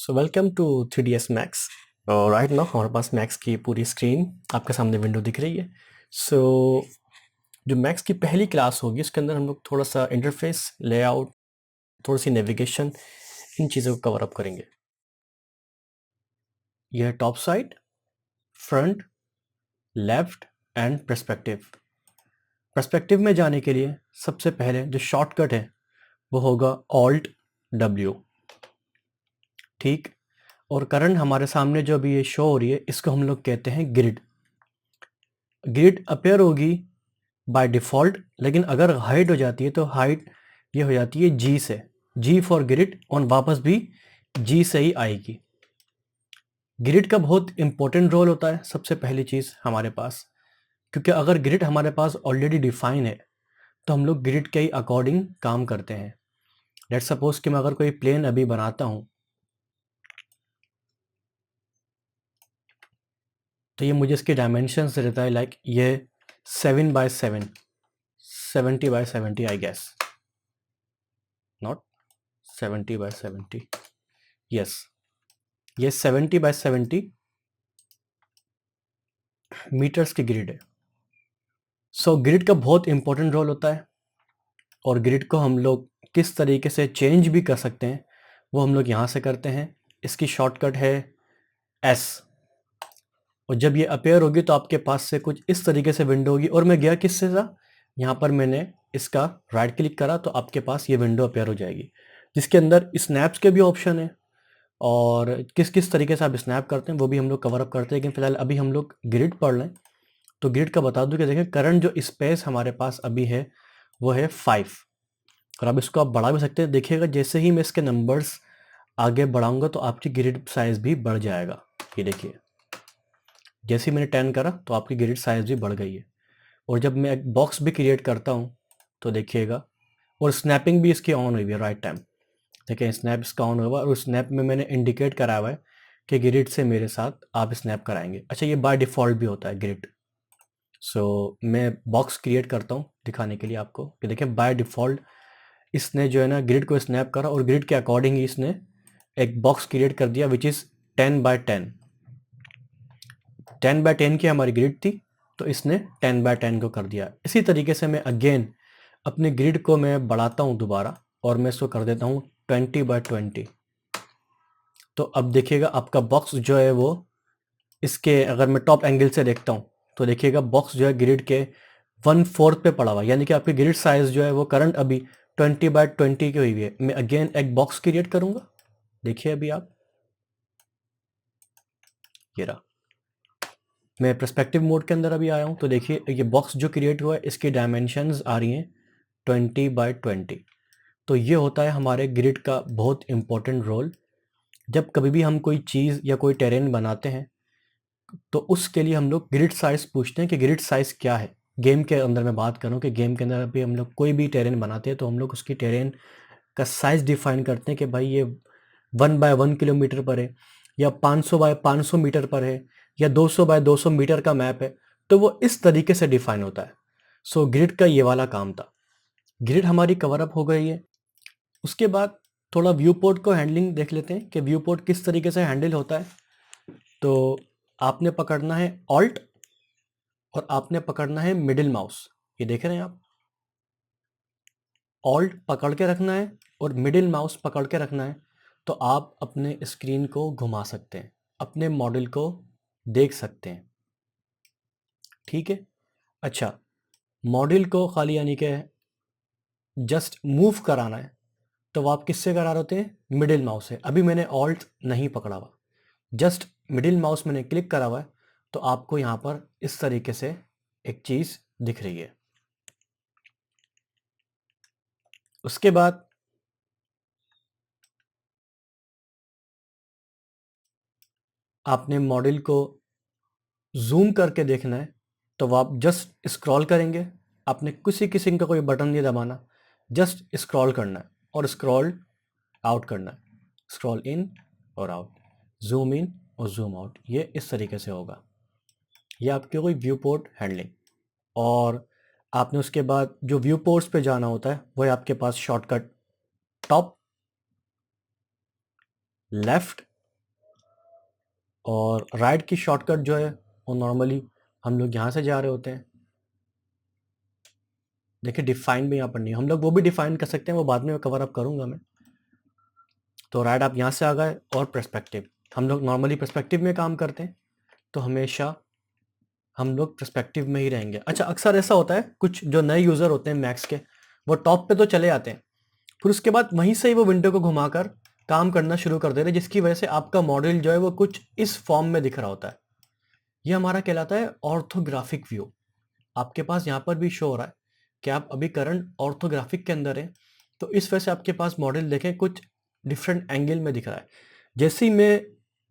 So welcome to 3ds Max. और right now हमारे पास मैक्स की पूरी स्क्रीन आपके सामने विंडो दिख रही है। सो जो मैक्स की पहली क्लास होगी उसके अंदर हम लोग थोड़ा सा इंटरफेस, लेआउट, थोड़ी सी नेविगेशन, इन चीज़ों को कवर अप करेंगे। यह है top side, front, left and perspective. Perspective में जाने के लिए सबसे पहले जो शॉर्टकट है वो होगा ऑल्ट डब्ल्यू। ठीक। और करंट हमारे सामने जो अभी ये शो हो रही है इसको हम लोग कहते हैं ग्रिड। ग्रिड अपेयर होगी बाय डिफ़ॉल्ट, लेकिन अगर हाइट हो जाती है तो हाइट ये हो जाती है जी से, जी फॉर ग्रिड, और वापस भी जी से ही आएगी। ग्रिड का बहुत इंपॉर्टेंट रोल होता है सबसे पहली चीज़ हमारे पास, क्योंकि अगर ग्रिड हमारे पास ऑलरेडी डिफाइन है तो हम लोग ग्रिड के ही अकॉर्डिंग काम करते हैं। लेट्स सपोज कि मैं अगर कोई प्लेन अभी बनाता हूँ तो ये मुझे इसके डायमेंशंस देता है, लाइक ये 7x7, 70x70 I guess, not 70x70, yes, ये 70x70 मीटर्स की ग्रिड है। सो ग्रिड का बहुत इंपॉर्टेंट रोल होता है, और ग्रिड को हम लोग किस तरीके से चेंज भी कर सकते हैं वो हम लोग यहाँ से करते हैं। इसकी शॉर्टकट है एस, और जब ये अपेयर होगी तो आपके पास से कुछ इस तरीके से विंडो होगी। और मैं गया किससे था, यहाँ पर मैंने इसका राइट क्लिक करा तो आपके पास ये विंडो अपेयर हो जाएगी, जिसके अंदर स्नैप्स के भी ऑप्शन है, और किस किस तरीके से आप स्नैप करते हैं वो भी हम लोग कवर अप करते हैं। लेकिन फिलहाल अभी हम लोग ग्रिड पढ़ लें। तो ग्रिड का बता दूं कि देखें करंट जो स्पेस हमारे पास अभी है वो है 5, और अब इसको आप बढ़ा भी सकते हैं। देखिएगा जैसे ही मैं इसके नंबर्स आगे बढ़ाऊंगा तो आपकी ग्रिड साइज भी बढ़ जाएगा। ये देखिए जैसे ही मैंने 10 करा तो आपकी ग्रिड साइज भी बढ़ गई है। और जब मैं एक बॉक्स भी क्रिएट करता हूँ तो देखिएगा, और स्नैपिंग भी इसकी ऑन हुई है राइट टाइम। देखिए स्नैप इसका ऑन हुआ, और स्नैप में मैंने इंडिकेट करा हुआ है कि ग्रिड से मेरे साथ आप स्नैप कराएंगे। अच्छा, ये बाय डिफ़ॉल्ट भी होता है ग्रिड। सो मैं बॉक्स क्रिएट करता हूँ दिखाने के लिए आपको कि देखें बाय डिफ़ॉल्ट इसने जो है ना ग्रिड को स्नैप करा, और ग्रिड के अकॉर्डिंग ही इसने एक बॉक्स क्रिएट कर दिया विच इज़ 10x10। 10x10 की हमारी ग्रिड थी तो इसने 10x10 को कर दिया। इसी तरीके से मैं अगेन अपने ग्रिड को मैं बढ़ाता हूँ दोबारा, और मैं इसको कर देता हूँ 20x20। तो अब देखिएगा आपका बॉक्स जो है वो इसके, अगर मैं टॉप एंगल से देखता हूँ तो देखिएगा बॉक्स जो है ग्रिड के 1/4 पे पड़ा हुआ, यानी कि आपकी ग्रिड साइज जो है वो करंट अभी 20x20 की हुई है। मैं अगेन एक बॉक्स क्रिएट करूंगा, देखिए अभी आप, ये रहा। मैं पर्सपेक्टिव मोड के अंदर अभी आया हूँ तो देखिए ये बॉक्स जो क्रिएट हुआ है इसकी डायमेंशंस आ रही हैं 20x20। तो ये होता है हमारे ग्रिड का बहुत इंपॉर्टेंट रोल। जब कभी भी हम कोई चीज़ या कोई टेरेन बनाते हैं तो उसके लिए हम लोग ग्रिड साइज पूछते हैं कि ग्रिड साइज क्या है। गेम के अंदर मैं बात करूं कि गेम के अंदर अभी हम लोग कोई भी टेरेन बनाते हैं तो हम लोग उसकी टेरेन का साइज डिफाइन करते हैं कि भाई ये 1x1 किलोमीटर पर है, या 500x500 मीटर पर है, या 200x200 मीटर का मैप है। तो वो इस तरीके से डिफाइन होता है। सो ग्रिड का ये वाला काम था। ग्रिड हमारी कवर अप हो गई है। उसके बाद थोड़ा व्यू पोर्ट को हैंडलिंग देख लेते हैं कि व्यू पोर्ट किस तरीके से हैंडल होता है। तो आपने पकड़ना है ऑल्ट, और आपने पकड़ना है मिडिल माउस। ये देख रहे हैं आप, ऑल्ट पकड़ के रखना है और मिडिल माउस पकड़ के रखना है, तो आप अपने स्क्रीन को घुमा सकते हैं, अपने मॉडल को देख सकते हैं। ठीक है। अच्छा, मॉडल को खाली यानी कि जस्ट मूव कराना है तो वो आप किससे करा रहे होते हैं, मिडिल माउस से। अभी मैंने ऑल्ट नहीं पकड़ा हुआ, जस्ट मिडिल माउस मैंने क्लिक करा हुआ है, तो आपको यहाँ पर इस तरीके से एक चीज़ दिख रही है। उसके बाद आपने मॉडल को जूम करके देखना है तो वो आप जस्ट स्क्रॉल करेंगे। आपने किसी किस्म का कोई बटन नहीं दबाना, जस्ट स्क्रॉल करना है और स्क्रॉल आउट करना है, स्क्रॉल इन और आउट, जूम इन और जूम आउट। ये इस तरीके से होगा। ये आपके कोई व्यू पोर्ट हैंडलिंग। और आपने उसके बाद जो व्यू पोर्ट्स पे जाना होता है वो है आपके पास शॉर्टकट टॉप, लेफ्ट और राइट की शॉर्टकट जो है वो नॉर्मली हम लोग यहाँ से जा रहे होते हैं। देखिए डिफाइन भी यहाँ पर नहीं, हम लोग वो भी डिफाइन कर सकते हैं, वो बाद में कवर अप करूँगा मैं। तो राइट आप यहाँ से आ गए। और पर्सपेक्टिव, हम लोग नॉर्मली पर्सपेक्टिव में काम करते हैं, तो हमेशा हम लोग पर्सपेक्टिव में ही रहेंगे। अच्छा, अक्सर ऐसा होता है कुछ जो नए यूज़र होते हैं मैक्स के, वो टॉप पे तो चले आते हैं, फिर उसके बाद वहीं से ही वो विंडो को घुमाकर काम करना शुरू कर दे रहे हैं, जिसकी वजह से आपका मॉडल जो है वो कुछ इस फॉर्म में दिख रहा होता है। ये हमारा कहलाता है ऑर्थोग्राफिक व्यू। आपके पास यहाँ पर भी शो हो रहा है कि आप अभी करंट ऑर्थोग्राफिक के अंदर हैं, तो इस वजह से आपके पास मॉडल देखें कुछ डिफरेंट एंगल में दिख रहा है। जैसे ही मैं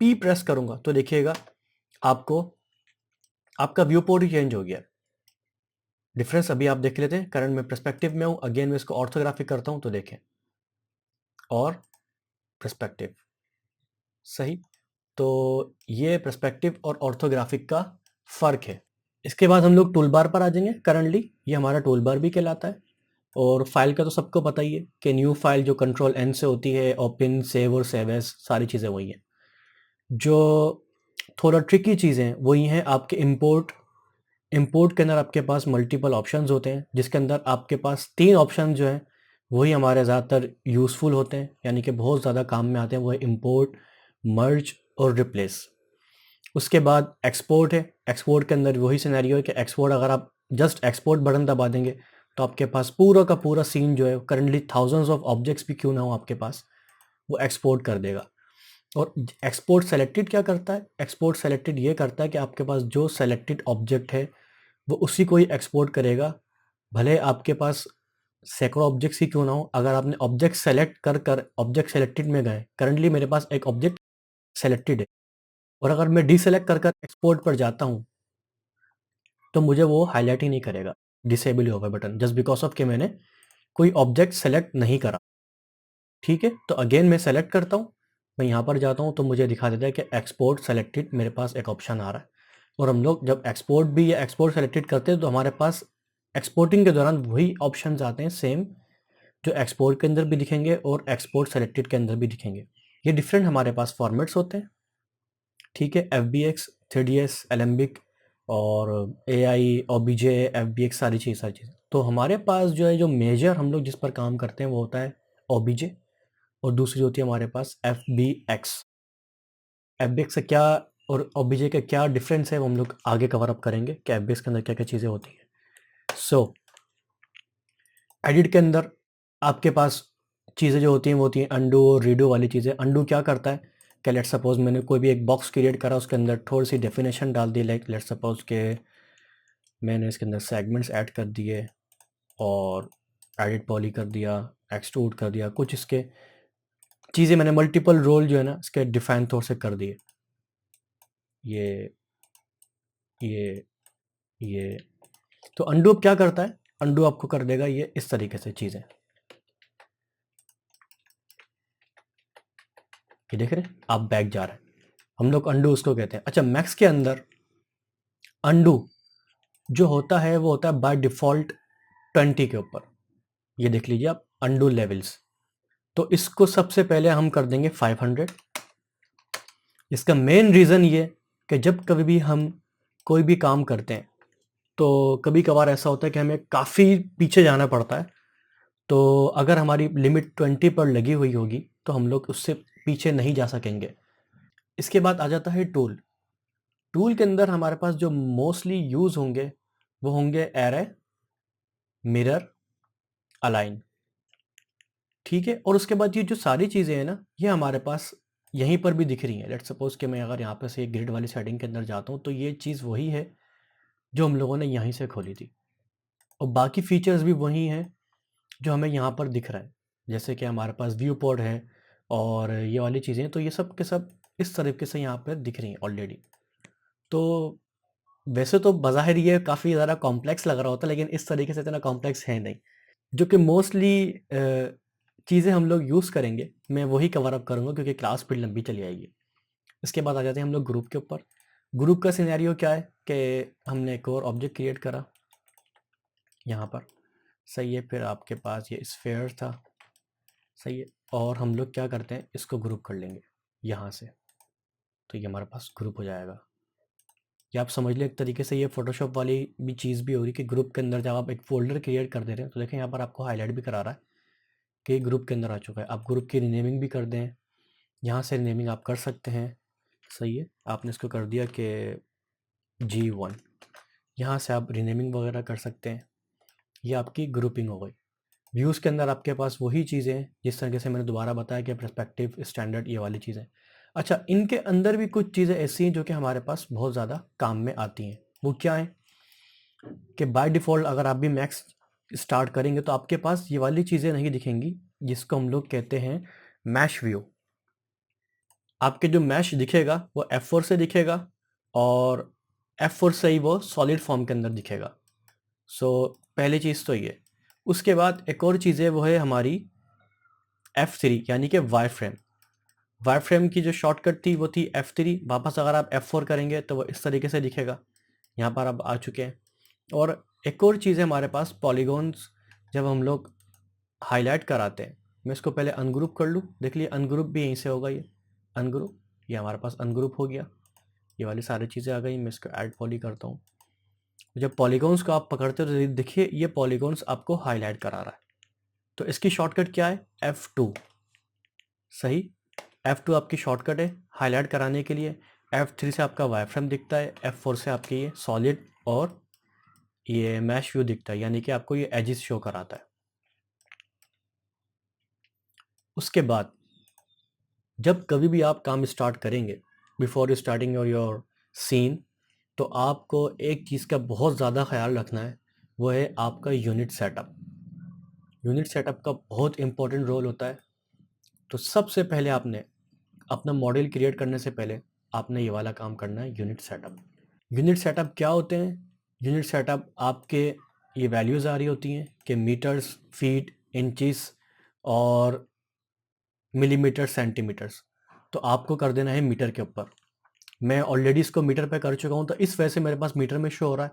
पी प्रेस करूंगा तो देखिएगा आपको आपका व्यू पोर्ट ही चेंज हो गया। डिफरेंस अभी आप देख लेते हैं। करंट में पर्सपेक्टिव में हूँ, अगेन मैं इसको ऑर्थोग्राफिक करता हूँ तो देखें, और पर्सपेक्टिव सही। तो ये पर्सपेक्टिव और ऑर्थोग्राफिक का फ़र्क है। इसके बाद हम लोग टूल बार पर आ जाएंगे। करंटली ये हमारा टूल बार भी कहलाता है। और फाइल का तो सबको पता ही है कि न्यू फाइल जो कंट्रोल एन से होती है, ओपन, सेव और सेव एज, सारी चीज़ें वही हैं। जो थोड़ा ट्रिकी चीज़ें हैं वही हैं आपके इंपोर्ट। इंपोर्ट के अंदर आपके पास मल्टीपल ऑप्शंस होते हैं, जिसके अंदर आपके पास 3 ऑप्शन जो हैं वही हमारे ज़्यादातर यूज़फुल होते हैं, यानी कि बहुत ज़्यादा काम में आते हैं। वो है इंपोर्ट, मर्ज और रिप्लेस। उसके बाद एक्सपोर्ट है। एक्सपोर्ट के अंदर वही सिनेरियो है कि एक्सपोर्ट, अगर आप जस्ट एक्सपोर्ट बटन दबा देंगे तो आपके पास पूरा का पूरा सीन जो है, करंटली थाउजेंड्स ऑफ ऑब्जेक्ट्स भी क्यों ना हो आपके पास, वो एक्सपोर्ट कर देगा। और एक्सपोर्ट सेलेक्टेड क्या करता है? एक्सपोर्ट सेलेक्टेड ये करता है कि आपके पास जो सेलेक्टेड ऑब्जेक्ट है वो उसी को ही एक्सपोर्ट करेगा, भले आपके पास सैकड़ों ऑब्जेक्ट्स ही क्यों ना हो। अगर आपने ऑब्जेक्ट सेलेक्ट कर कर ऑब्जेक्ट सेलेक्टेड में गए, करंटली मेरे पास एक ऑब्जेक्ट सेलेक्टेड है, और अगर मैं डीसेलेक्ट कर कर एक्सपोर्ट पर जाता हूँ तो मुझे वो हाईलाइट ही नहीं करेगा, डिसेबल ही होगा बटन, जस्ट बिकॉज ऑफ कि मैंने कोई ऑब्जेक्ट सेलेक्ट नहीं करा। ठीक है, तो अगेन मैं सेलेक्ट करता हूँ, मैं यहाँ पर जाता हूँ तो मुझे दिखा देता है कि एक्सपोर्ट सेलेक्टेड, मेरे पास एक ऑप्शन आ रहा है। और हम लोग जब एक्सपोर्ट भी या एक्सपोर्ट सेलेक्टेड करते हैं तो हमारे पास एक्सपोर्टिंग के दौरान वही ऑप्शंस आते हैं सेम, जो एक्सपोर्ट के अंदर भी दिखेंगे और एक्सपोर्ट सेलेक्टेड के अंदर भी दिखेंगे। ये डिफरेंट हमारे पास फॉर्मेट्स होते हैं। ठीक है, F B x, 3ds, Alembic और A I, O B J, F B X, सारी चीज़ें। तो हमारे पास जो है, जो मेजर हम लोग जिस पर काम करते हैं वो होता है ओ बी जे, और दूसरी होती है हमारे पास F B X. F B X से क्या और ओ बी जे का क्या डिफरेंस है वो हम लोग आगे कवर अप करेंगे कि एफ बी एक्स के अंदर क्या क्या चीज़ें होती हैं। सो एडिट के अंदर आपके पास चीज़ें जो होती हैं वो होती हैं अंडू और रीडो वाली चीज़ें। अंडू क्या करता है कि लेट सपोज मैंने कोई भी एक बॉक्स क्रिएट करा, उसके अंदर थोड़ी सी डेफिनेशन डाल दी, लाइक लेट सपोज के मैंने इसके अंदर सेगमेंट्स ऐड कर दिए और एडिट पॉली कर दिया, एक्सट्रूड कर दिया, कुछ इसके चीज़ें मैंने मल्टीपल रोल जो है ना इसके डिफाइन तौर से कर दिए। ये ये ये तो अंडू अब क्या करता है? अंडू आपको कर देगा ये इस तरीके से चीज़ें, ये देख रहे हैं आप, बैक जा रहे हैं, हम लोग अंडू उसको कहते हैं। अच्छा, मैक्स के अंदर अंडू जो होता है वो होता है बाय डिफ़ॉल्ट 20 के ऊपर। ये देख लीजिए आप, अंडू लेवल्स। तो इसको सबसे पहले हम कर देंगे 500। इसका मेन रीज़न ये कि जब कभी भी हम कोई भी काम करते हैं तो कभी कभार ऐसा होता है कि हमें काफ़ी पीछे जाना पड़ता है। तो अगर हमारी लिमिट 20 पर लगी हुई होगी तो हम लोग उससे पीछे नहीं जा सकेंगे। इसके बाद आ जाता है टूल। टूल के अंदर हमारे पास जो मोस्टली यूज़ होंगे वो होंगे एरे, मिरर, अलाइन। ठीक है, और उसके बाद ये जो सारी चीज़ें हैं ना, ये हमारे पास यहीं पर भी दिख रही हैं। लेट्स सपोज कि मैं अगर यहाँ पे से ग्रिड वाली सेटिंग के अंदर जाता हूँ तो ये चीज़ वही है जो हम लोगों ने यहीं से खोली थी, और बाकी फीचर्स भी वही हैं जो हमें यहाँ पर दिख रहा है। जैसे कि हमारे पास व्यू पोर्ट है और ये वाली चीज़ें, तो ये सब के सब इस तरीके से यहाँ पर दिख रही हैं ऑलरेडी। तो वैसे तो बज़ाहिर ये काफ़ी ज़्यादा कॉम्प्लेक्स लग रहा होता है, लेकिन इस तरीके से इतना कॉम्प्लेक्स है नहीं। जो कि मोस्टली चीज़ें हम लोग यूज़ करेंगे, मैं वही कवर अप करूँगा क्योंकि क्लास फिर लंबी चली आएगी। इसके बाद आ जाते हैं हम लोग ग्रुप के ऊपर। ग्रुप का सिनेरियो क्या है कि हमने एक और ऑब्जेक्ट क्रिएट करा यहाँ पर, सही है। फिर आपके पास ये स्फेयर था, सही है। और हम लोग क्या करते हैं, इसको ग्रुप कर लेंगे यहाँ से। तो ये हमारे पास ग्रुप हो जाएगा। ये आप समझ लें एक तरीके से ये फोटोशॉप वाली भी चीज़ भी हो रही कि ग्रुप के अंदर जब आप एक फ़ोल्डर क्रिएट कर दे रहे हैं तो देखें यहाँ पर आपको हाईलाइट भी करा रहा है कि ग्रुप के अंदर आ चुका है। आप ग्रुप की रीनेमिंग भी कर दें, यहाँ से रीनेमिंग आप कर सकते हैं। सही है, आपने इसको कर दिया कि G1, यहाँ से आप रीनेमिंग वगैरह कर सकते हैं। ये आपकी ग्रुपिंग हो गई। व्यूज़ के अंदर आपके पास वही चीज़ें हैं जिस तरीके से मैंने दोबारा बताया कि पर्सपेक्टिव, स्टैंडर्ड, ये वाली चीज़ें। अच्छा, इनके अंदर भी कुछ चीज़ें ऐसी हैं जो कि हमारे पास बहुत ज़्यादा काम में आती हैं। वो क्या है कि बाय डिफ़ॉल्ट अगर आप भी मैक्स स्टार्ट करेंगे तो आपके पास ये वाली चीज़ें नहीं दिखेंगी जिसको हम लोग कहते हैं मैश व्यू। आपके जो मैश दिखेगा वो F4 से दिखेगा और F4 से ही वो सॉलिड फॉर्म के अंदर दिखेगा। सो पहली चीज़ तो ये। उसके बाद एक और चीज़ है, वो है हमारी F3 यानी कि वायर फ्रेम। वायर फ्रेम की जो शॉर्टकट थी वो थी F3। वापस अगर आप F4 करेंगे तो वो इस तरीके से दिखेगा। यहाँ पर आप आ चुके हैं। और एक और चीज़ है हमारे पास पॉलीगॉन्स, जब हम लोग हाईलाइट कराते हैं। मैं इसको पहले अनग्रुप कर लूँ, देख लिए अनग्रुप भी यहीं से होगा। ये अनग्रुप, ये हमारे पास अनग्रुप हो गया। ये वाली सारी चीज़ें आ गई। मैं इसको ऐड पॉली करता हूँ। जब पॉलीगॉन्स को आप पकड़ते हो तो देखिए ये पॉलीगॉन्स आपको हाईलाइट करा रहा है। तो इसकी शॉर्टकट क्या है? F2। सही, F2 आपकी शॉर्टकट है हाईलाइट कराने के लिए। F3 से आपका वायरफ्रेम दिखता है, F4 से आपके ये सॉलिड और ये मैश व्यू दिखता है, यानी कि आपको ये एजिस शो कराता है। उसके बाद जब कभी भी आप काम स्टार्ट करेंगे, before you starting your scene, तो आपको एक चीज़ का बहुत ज़्यादा ख्याल रखना है, वो है आपका यूनिट सेटअप। यूनिट सेटअप का बहुत इंपॉर्टेंट रोल होता है। तो सबसे पहले आपने अपना मॉडल क्रिएट करने से पहले आपने ये वाला काम करना है, यूनिट सेटअप। यूनिट सेटअप क्या होते हैं? यूनिट सेटअप आपके ये वैल्यूज़ आ रही होती हैं कि मीटर्स, फीट, इंचेस और मिलीमीटर, सेंटीमीटर्स। तो आपको कर देना है मीटर के ऊपर। मैं ऑलरेडी इसको मीटर पे कर चुका हूँ तो इस वजह से मेरे पास मीटर में शो हो रहा है,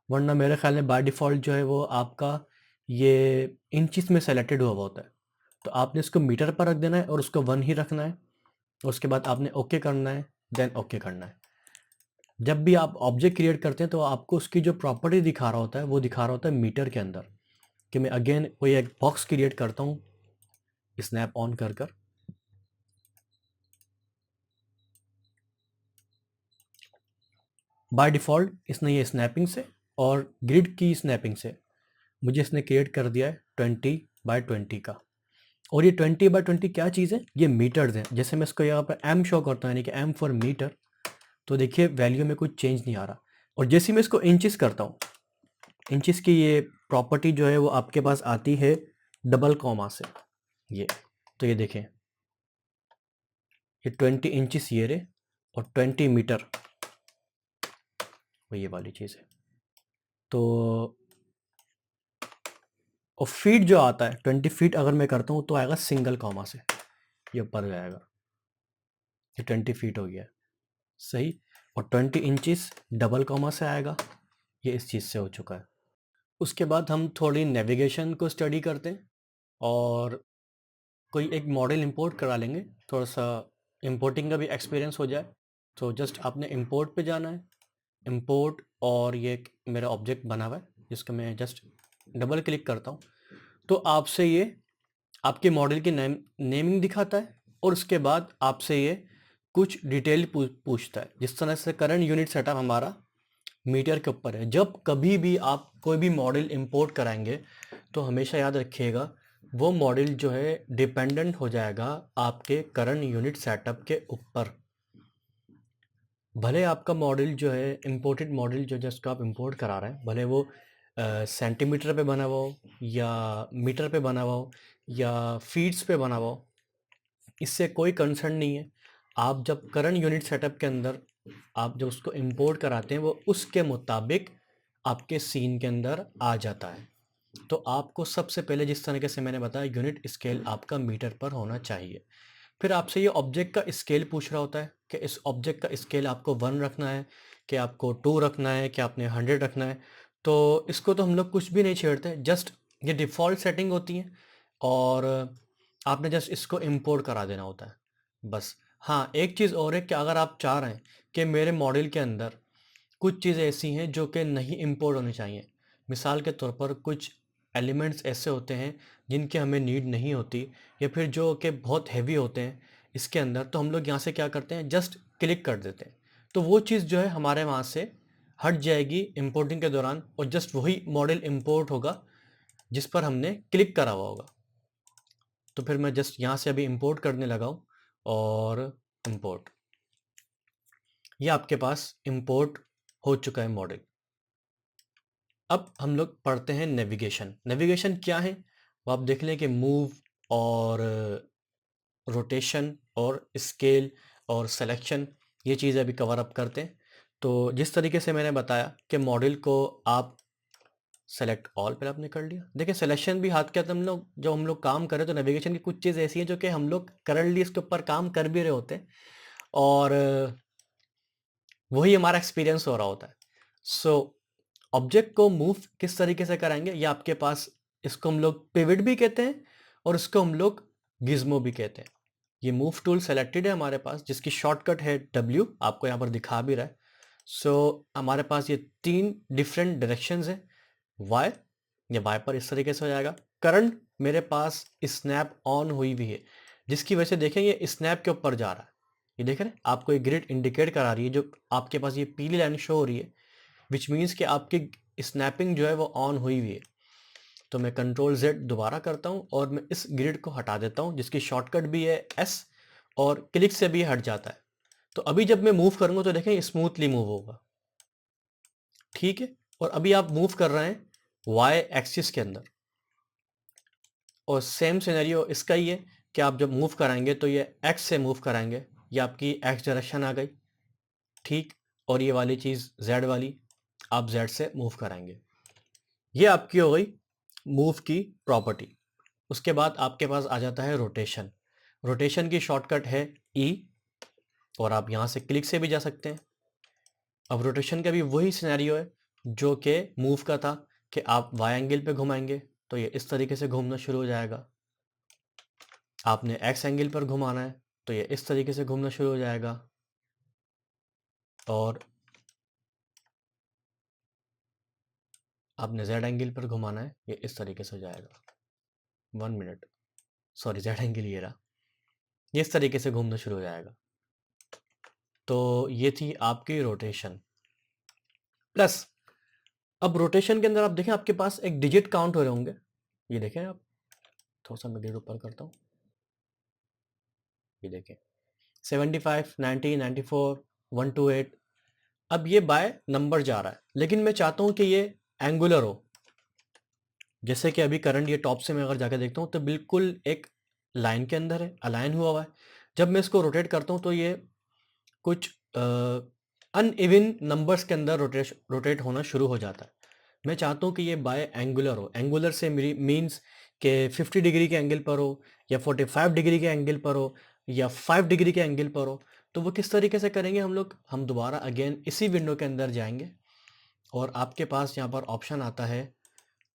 वरना मेरे ख्याल में बाय डिफ़ॉल्ट जो है वो आपका ये इंचेस में सेलेक्टेड हुआ होता है। तो आपने इसको मीटर पर रख देना है और उसको 1 ही रखना है। उसके बाद आपने ओके करना है, देन ओके करना है। जब भी आप ऑब्जेक्ट क्रिएट करते हैं तो आपको उसकी जो प्रॉपर्टी दिखा रहा होता है वो दिखा रहा होता है मीटर के अंदर। कि मैं अगेन कोई एक बॉक्स क्रिएट करता हूँ स्नैप ऑन कर कर। बाय डिफ़ॉल्ट इसने ये स्नैपिंग से और ग्रिड की स्नैपिंग से मुझे इसने क्रिएट कर दिया है 20x20 का। और ये 20x20 क्या चीज़ है? ये मीटर्स हैं। जैसे मैं इसको यहाँ पर एम शो करता हूँ यानी कि एम फॉर मीटर, तो देखिए वैल्यू में कुछ चेंज नहीं आ रहा। और जैसे मैं इसको इंचेस करता हूँ, इंचेस की ये प्रॉपर्टी जो है वो आपके पास आती है डबल कॉमा से। ये तो ये देखें, ये 20 इंचेस ये रहे और 20 मीटर वो ये वाली चीज़ है। तो और फीट जो आता है 20 फीट अगर मैं करता हूँ तो आएगा सिंगल कॉमा से, ये ऊपर जाएगा। ये 20 फीट हो गया, सही। और 20 इंचेस डबल कॉमा से आएगा, ये इस चीज़ से हो चुका है। उसके बाद हम थोड़ी नेविगेशन को स्टडी करते हैं और कोई एक मॉडल इंपोर्ट करा लेंगे, थोड़ा सा इंपोर्टिंग का भी एक्सपीरियंस हो जाए। तो जस्ट आपने इंपोर्ट पे जाना है, इंपोर्ट, और ये एक मेरा ऑब्जेक्ट बना हुआ है जिसका मैं जस्ट डबल क्लिक करता हूँ तो आपसे ये आपके मॉडल की नेमिंग दिखाता है और उसके बाद आपसे ये कुछ डिटेल पूछता है। जिस तरह से करंट यूनिट सेटअप हमारा मीटर के ऊपर है। जब कभी भी आप कोई भी मॉडल इंपोर्ट कराएंगे तो हमेशा याद रखिएगा वो मॉडल जो है डिपेंडेंट हो जाएगा आपके करंट यूनिट सेटअप के ऊपर। भले आपका मॉडल जो है इंपोर्टेड मॉडल जो जिसको आप इंपोर्ट करा रहे हैं, भले वो सेंटीमीटर पे बना हुआ हो या मीटर पे बना हुआ हो या फीट्स पे बना हुआ हो, इससे कोई कंसर्न नहीं है। आप जब करंट यूनिट सेटअप के अंदर आप जब उसको इंपोर्ट कराते हैं वो उसके मुताबिक आपके सीन के अंदर आ जाता है। तो आपको सबसे पहले जिस तरीके से मैंने बताया यूनिट स्केल आपका मीटर पर होना चाहिए। फिर आपसे ये ऑब्जेक्ट का स्केल पूछ रहा होता है कि इस ऑब्जेक्ट का स्केल आपको 1 रखना है कि आपको 2 रखना है कि आपने 100 रखना है। तो इसको तो हम लोग कुछ भी नहीं छेड़ते, जस्ट ये डिफ़ॉल्ट सेटिंग होती है और आपने जस्ट इसको इंपोर्ट करा देना होता है बस। हाँ, एक चीज़ और है कि अगर आप चाह रहे हैं कि मेरे मॉडल के अंदर कुछ चीज़ें ऐसी हैं जो कि नहीं इंपोर्ट होनी चाहिए, मिसाल के तौर पर कुछ एलिमेंट्स ऐसे होते हैं जिनकी हमें नीड नहीं होती, या फिर जो कि बहुत हैवी होते हैं इसके अंदर, तो हम लोग यहाँ से क्या करते हैं, जस्ट क्लिक कर देते हैं। तो वो चीज़ जो है हमारे वहाँ से हट जाएगी इंपोर्टिंग के दौरान, और जस्ट वही मॉडल इंपोर्ट होगा जिस पर हमने क्लिक करा हुआ होगा। तो फिर मैं जस्ट यहाँ से अभी इंपोर्ट करने लगा हूँ, और इंपोर्ट, ये आपके पास इंपोर्ट हो चुका है मॉडल। अब हम लोग पढ़ते हैं नेविगेशन। नेविगेशन क्या है वो आप देख लें कि मूव और रोटेशन और स्केल और सिलेक्शन, ये चीज़ें अभी कवर अप करते हैं। तो जिस तरीके से मैंने बताया कि मॉडल को आप सेलेक्ट ऑल पर आपने कर लिया। देखिए सिलेक्शन भी हाथ के हाथ हम लोग जब हम लोग काम करें तो नेविगेशन की कुछ चीज़ ऐसी हैं जो कि हम लोग करंटली इसके ऊपर काम कर भी रहे होते हैं, और वही हमारा एक्सपीरियंस हो रहा होता है। सो ऑब्जेक्ट को मूव किस तरीके से कराएंगे, ये आपके पास, इसको हम लोग पिवट भी कहते हैं और इसको हम लोग गिज्मो भी कहते हैं। ये मूव टूल सेलेक्टेड है हमारे पास, जिसकी शॉर्टकट है W, आपको यहाँ पर दिखा भी रहा है। सो हमारे पास ये 3 डिफरेंट डायरेक्शंस हैं। वाई, ये वाई पर इस तरीके से हो जाएगा। करंट मेरे पास स्नैप ऑन हुई हुई है, जिसकी वजह से देखें ये स्नैप के ऊपर जा रहा है। ये देख रहे हैं, आपको एक ग्रिड इंडिकेट करा रही है, जो आपके पास ये पीली लाइन शो हो रही है, विच मीन्स कि आपकी स्नैपिंग जो है वो ऑन हुई हुई है। तो मैं कंट्रोल Z दोबारा करता हूँ और मैं इस ग्रिड को हटा देता हूँ, जिसकी शॉर्टकट भी है S, और क्लिक से भी हट जाता है। तो अभी जब मैं मूव करूँगा तो देखें स्मूथली मूव होगा, ठीक है। और अभी आप मूव कर रहे हैं Y एक्सिस के अंदर, और सेम सिनेरियो इसका ही है कि आप जब मूव कराएंगे तो ये X से मूव कराएंगे, ये आपकी X डायरेक्शन आ गई, ठीक। और ये वाली चीज़ Z वाली आप Z से मूव कराएंगे। ये आपकी हो गई मूव की प्रॉपर्टी। उसके बाद आपके पास आ जाता है रोटेशन। रोटेशन की शॉर्टकट है E, और आप यहाँ से क्लिक से भी जा सकते हैं। अब रोटेशन का भी वही सिनेरियो है जो कि मूव का था, कि आप वाई एंगल पे घुमाएंगे तो ये इस तरीके से घूमना शुरू हो जाएगा। आपने एक्स एंगल पर घुमाना है तो ये इस तरीके से घूमना शुरू हो जाएगा, और आपने जेड एंगल पर घुमाना है, ये इस तरीके से हो जाएगा। 1 मिनट, सॉरी, जेड एंगल ये रहा, ये इस तरीके से घूमना शुरू हो जाएगा। तो ये थी आपकी रोटेशन। प्लस अब रोटेशन के अंदर आप देखें आपके पास एक डिजिट काउंट हो रहे होंगे, ये देखें आप, थोड़ा सा मैं ग्रिड ऊपर करता हूँ, ये देखें 75, 90, 94, 128। अब ये बाय नंबर जा रहा है, लेकिन मैं चाहता हूँ कि ये एंगुलर हो। जैसे कि अभी करंट ये टॉप से मैं अगर जाकर देखता हूँ तो बिल्कुल एक लाइन के अंदर है, अलाइन हुआ हुआ है। जब मैं इसको रोटेट करता हूँ तो ये कुछ अनइवन नंबर्स के अंदर रोटेट होना शुरू हो जाता है। मैं चाहता हूँ कि ये बाय एंगुलर हो। एंगुलर से मेरी मीन्स के 50 डिग्री के एंगल पर हो, या 45 डिग्री के एंगल पर हो, या 5 डिग्री के एंगल पर हो। तो वो किस तरीके से करेंगे हम लोग, हम दोबारा अगेन इसी विंडो के अंदर जाएंगे, और आपके पास यहाँ पर ऑप्शन आता है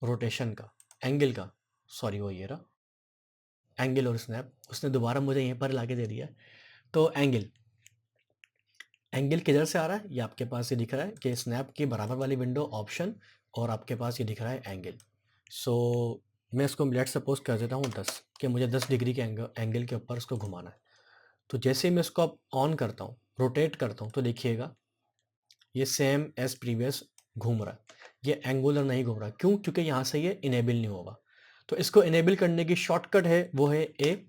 रोटेशन का, एंगल का, सॉरी वो ये रहा एंगल और स्नैप, उसने दोबारा मुझे यहीं पर ला के दे दिया। तो एंगल, एंगल किधर से आ रहा है, ये आपके पास ये दिख रहा है कि स्नैप की बराबर वाली विंडो ऑप्शन, और आपके पास ये दिख रहा है एंगल। सो मैं इसको लेट सपोज कर देता हूँ 10, कि मुझे 10 डिग्री के एंगल के ऊपर इसको घुमाना है। तो जैसे ही मैं इसको अब ऑन करता हूँ, रोटेट करता हूँ, तो देखिएगा ये सेम एज प्रीवियस घूम रहा है। ये एंगुलर नहीं घूम रहा, क्यों? क्योंकि यहाँ से ये इनेबल नहीं होगा। तो इसको इनेबल करने की शॉर्टकट है, वो है ए,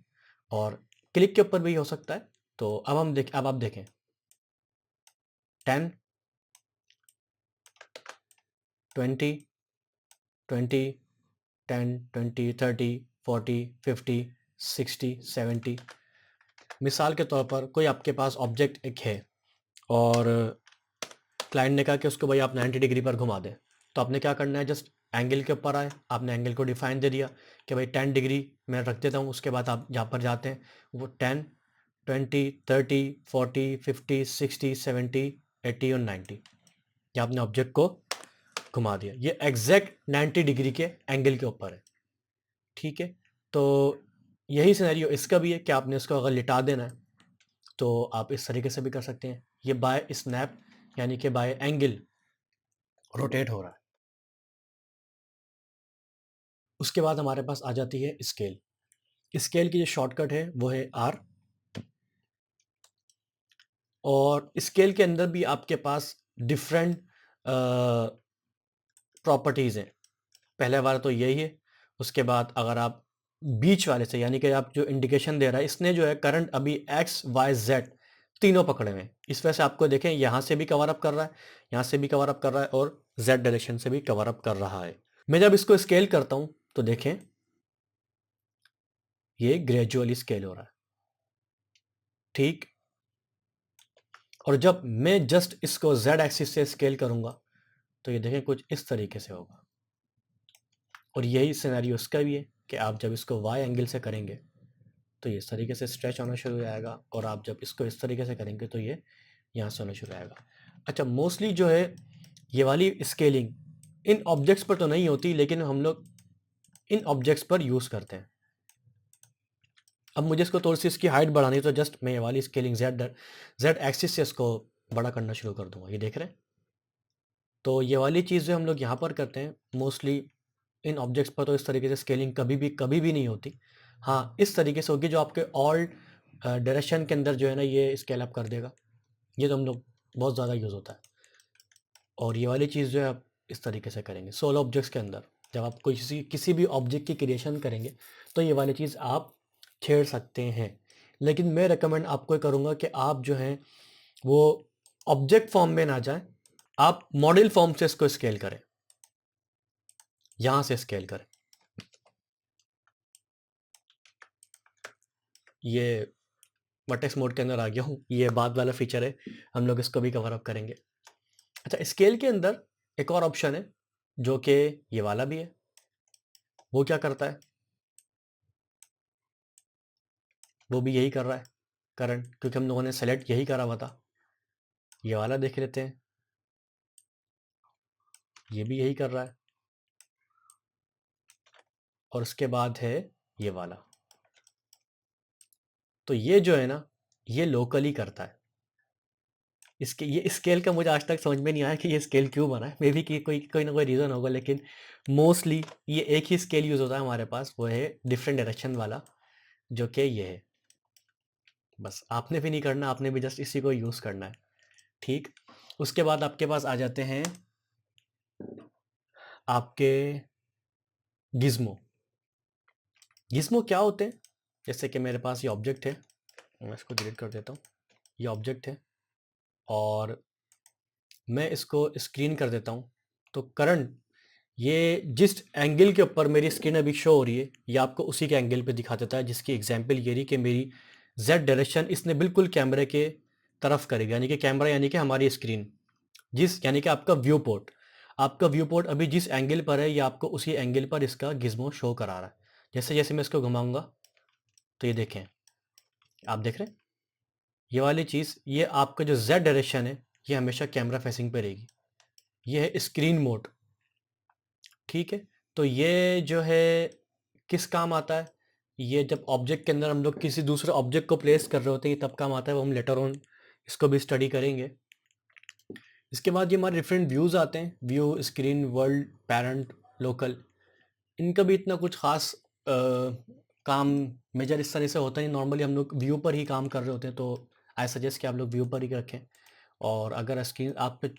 और क्लिक के ऊपर भी हो सकता है। तो अब आप देखें 10, 20, 20, 10, 20, 30, 40, 50, 60, 70। मिसाल के तौर पर कोई आपके पास ऑब्जेक्ट एक है, और क्लाइंट ने कहा कि उसको भाई आप 90 डिग्री पर घुमा दें। तो आपने क्या करना है, जस्ट एंगल के ऊपर आए, आपने एंगल को डिफाइन दे दिया कि भाई 10 डिग्री मैं रख देता हूँ। उसके बाद आप जहाँ पर जाते हैं वो 10, 20, 30, 40, 50, 60, 70, 80 और 90, ये आपने ऑब्जेक्ट को घुमा दिया। ये एग्जैक्ट 90 डिग्री के एंगल के ऊपर है, ठीक है। तो यही सिनेरियो इसका भी है कि आपने इसको अगर लिटा देना है तो आप इस तरीके से भी कर सकते हैं। ये बाय स्नैप यानी कि बाय एंगल रोटेट हो रहा है। उसके बाद हमारे पास आ जाती है स्केल। स्केल की जो शॉर्टकट है वो है आर, और स्केल के अंदर भी आपके पास डिफरेंट प्रॉपर्टीज़ हैं। पहले वाला तो यही है। उसके बाद अगर आप बीच वाले से, यानी कि आप जो इंडिकेशन दे रहा है, इसने जो है करंट अभी एक्स वाई जेड तीनों पकड़े हुए हैं। इस वजह से आपको देखें यहाँ से भी कवर अप कर रहा है, यहाँ से भी कवर अप कर रहा है, और जेड डायरेक्शन से भी कवर अप कर रहा है। मैं जब इसको स्केल करता हूँ तो देखें ये ग्रेजुअली स्केल हो रहा है, ठीक। और जब मैं जस्ट इसको जेड एक्सिस से स्केल करूंगा तो ये देखें कुछ इस तरीके से होगा। और यही सिनेरियो उसका भी है कि आप जब इसको वाई एंगल से करेंगे तो ये इस तरीके से स्ट्रेच होना शुरू हो जाएगा, और आप जब इसको इस तरीके से करेंगे तो ये यहाँ से होना शुरू हो जाएगा। अच्छा, मोस्टली जो है ये वाली स्केलिंग इन ऑब्जेक्ट्स पर तो नहीं होती, लेकिन हम लोग इन ऑब्जेक्ट्स पर यूज़ करते हैं। अब मुझे इसको थोड़ी सी इसकी हाइट बढ़ानी है, तो जस्ट मैं ये वाली स्केलिंग जेड एक्सिस से इसको बड़ा करना शुरू कर दूंगा। ये देख रहे हैं। तो ये वाली चीज़ जो हम लोग यहाँ पर करते हैं मोस्टली इन ऑब्जेक्ट्स पर, तो इस तरीके से स्केलिंग कभी भी नहीं होती। हाँ, इस तरीके से होगी जो आपके ऑल डायरेक्शन के अंदर जो है ना ये स्केल अप कर देगा। ये तो हम लोग बहुत ज़्यादा यूज़ होता है। और ये वाली चीज़ जो है आप इस तरीके से करेंगे सोलो ऑब्जेक्ट्स के अंदर। जब आप कोई किसी भी ऑब्जेक्ट की क्रिएशन करेंगे तो ये वाली चीज़ आप छेड़ सकते हैं। लेकिन मैं रेकमेंड आपको करूँगा कि आप जो हैं वो ऑब्जेक्ट फॉर्म में ना जाएं, आप मॉडल फॉर्म से इसको स्केल करें, यहाँ से स्केल करें। ये वर्टेक्स मोड के अंदर आ गया हूँ, ये बाद वाला फीचर है, हम लोग इसको भी कवर अप करेंगे। अच्छा, स्केल के अंदर एक और ऑप्शन है जो कि ये वाला भी है। वो क्या करता है, वो भी यही कर रहा है करंट, क्योंकि हम लोगों ने सेलेक्ट यही करा हुआ था। ये वाला देख लेते हैं, ये भी यही कर रहा है। और उसके बाद है ये वाला। तो ये जो है ना ये लोकली करता है। इसके ये स्केल का मुझे आज तक समझ में नहीं आया कि ये स्केल क्यों बना है। मे बी कि कोई ना कोई रीज़न होगा, लेकिन मोस्टली ये एक ही स्केल यूज़ होता है हमारे पास, वो है डिफरेंट डायरेक्शन वाला, जो कि ये है। बस आपने भी नहीं करना, आपने भी जस्ट इसी को यूज़ करना है, ठीक। उसके बाद आपके पास आ जाते हैं आपके गिज़्मो। गिज़्मो क्या होते हैं, जैसे कि मेरे पास ये ऑब्जेक्ट है, मैं इसको डिलीट कर देता हूँ। ये ऑब्जेक्ट है और मैं इसको स्क्रीन कर देता हूँ, तो करंट ये जिस एंगल के ऊपर मेरी स्क्रीन अभी शो हो रही है, ये आपको उसी के एंगल पे दिखा देता है। जिसकी एग्जांपल ये रही कि मेरी जेड डायरेक्शन इसने बिल्कुल कैमरे के तरफ करेगी, यानी कि कैमरा यानी कि हमारी स्क्रीन, यानी कि आपका व्यू पोर्ट अभी जिस एंगल पर है, ये आपको उसी एंगल पर इसका गिज़्मो शो करा रहा है। जैसे जैसे मैं इसको घुमाऊंगा तो ये देखें, आप देख रहे हैं ये वाली चीज़, ये आपका जो जेड डायरेक्शन है ये हमेशा कैमरा फेसिंग पे रहेगी। ये है स्क्रीन मोड, ठीक है। तो ये जो है किस काम आता है, ये जब ऑब्जेक्ट के अंदर हम लोग किसी दूसरे ऑब्जेक्ट को प्लेस कर रहे होते हैं तब काम आता है। वो हम लेटर ऑन इसको भी स्टडी करेंगे। इसके बाद ये हमारे डिफरेंट व्यूज़ आते हैं, view, screen, world, parent, local. इनका भी इतना कुछ ख़ास काम मेजर इस तरह से होता नहीं। नॉर्मली हम लोग व्यू पर ही काम कर रहे होते हैं, तो आई सजेस्ट कि आप लोग व्यू पर ही रखें। और अगर स्क्रीन आप पे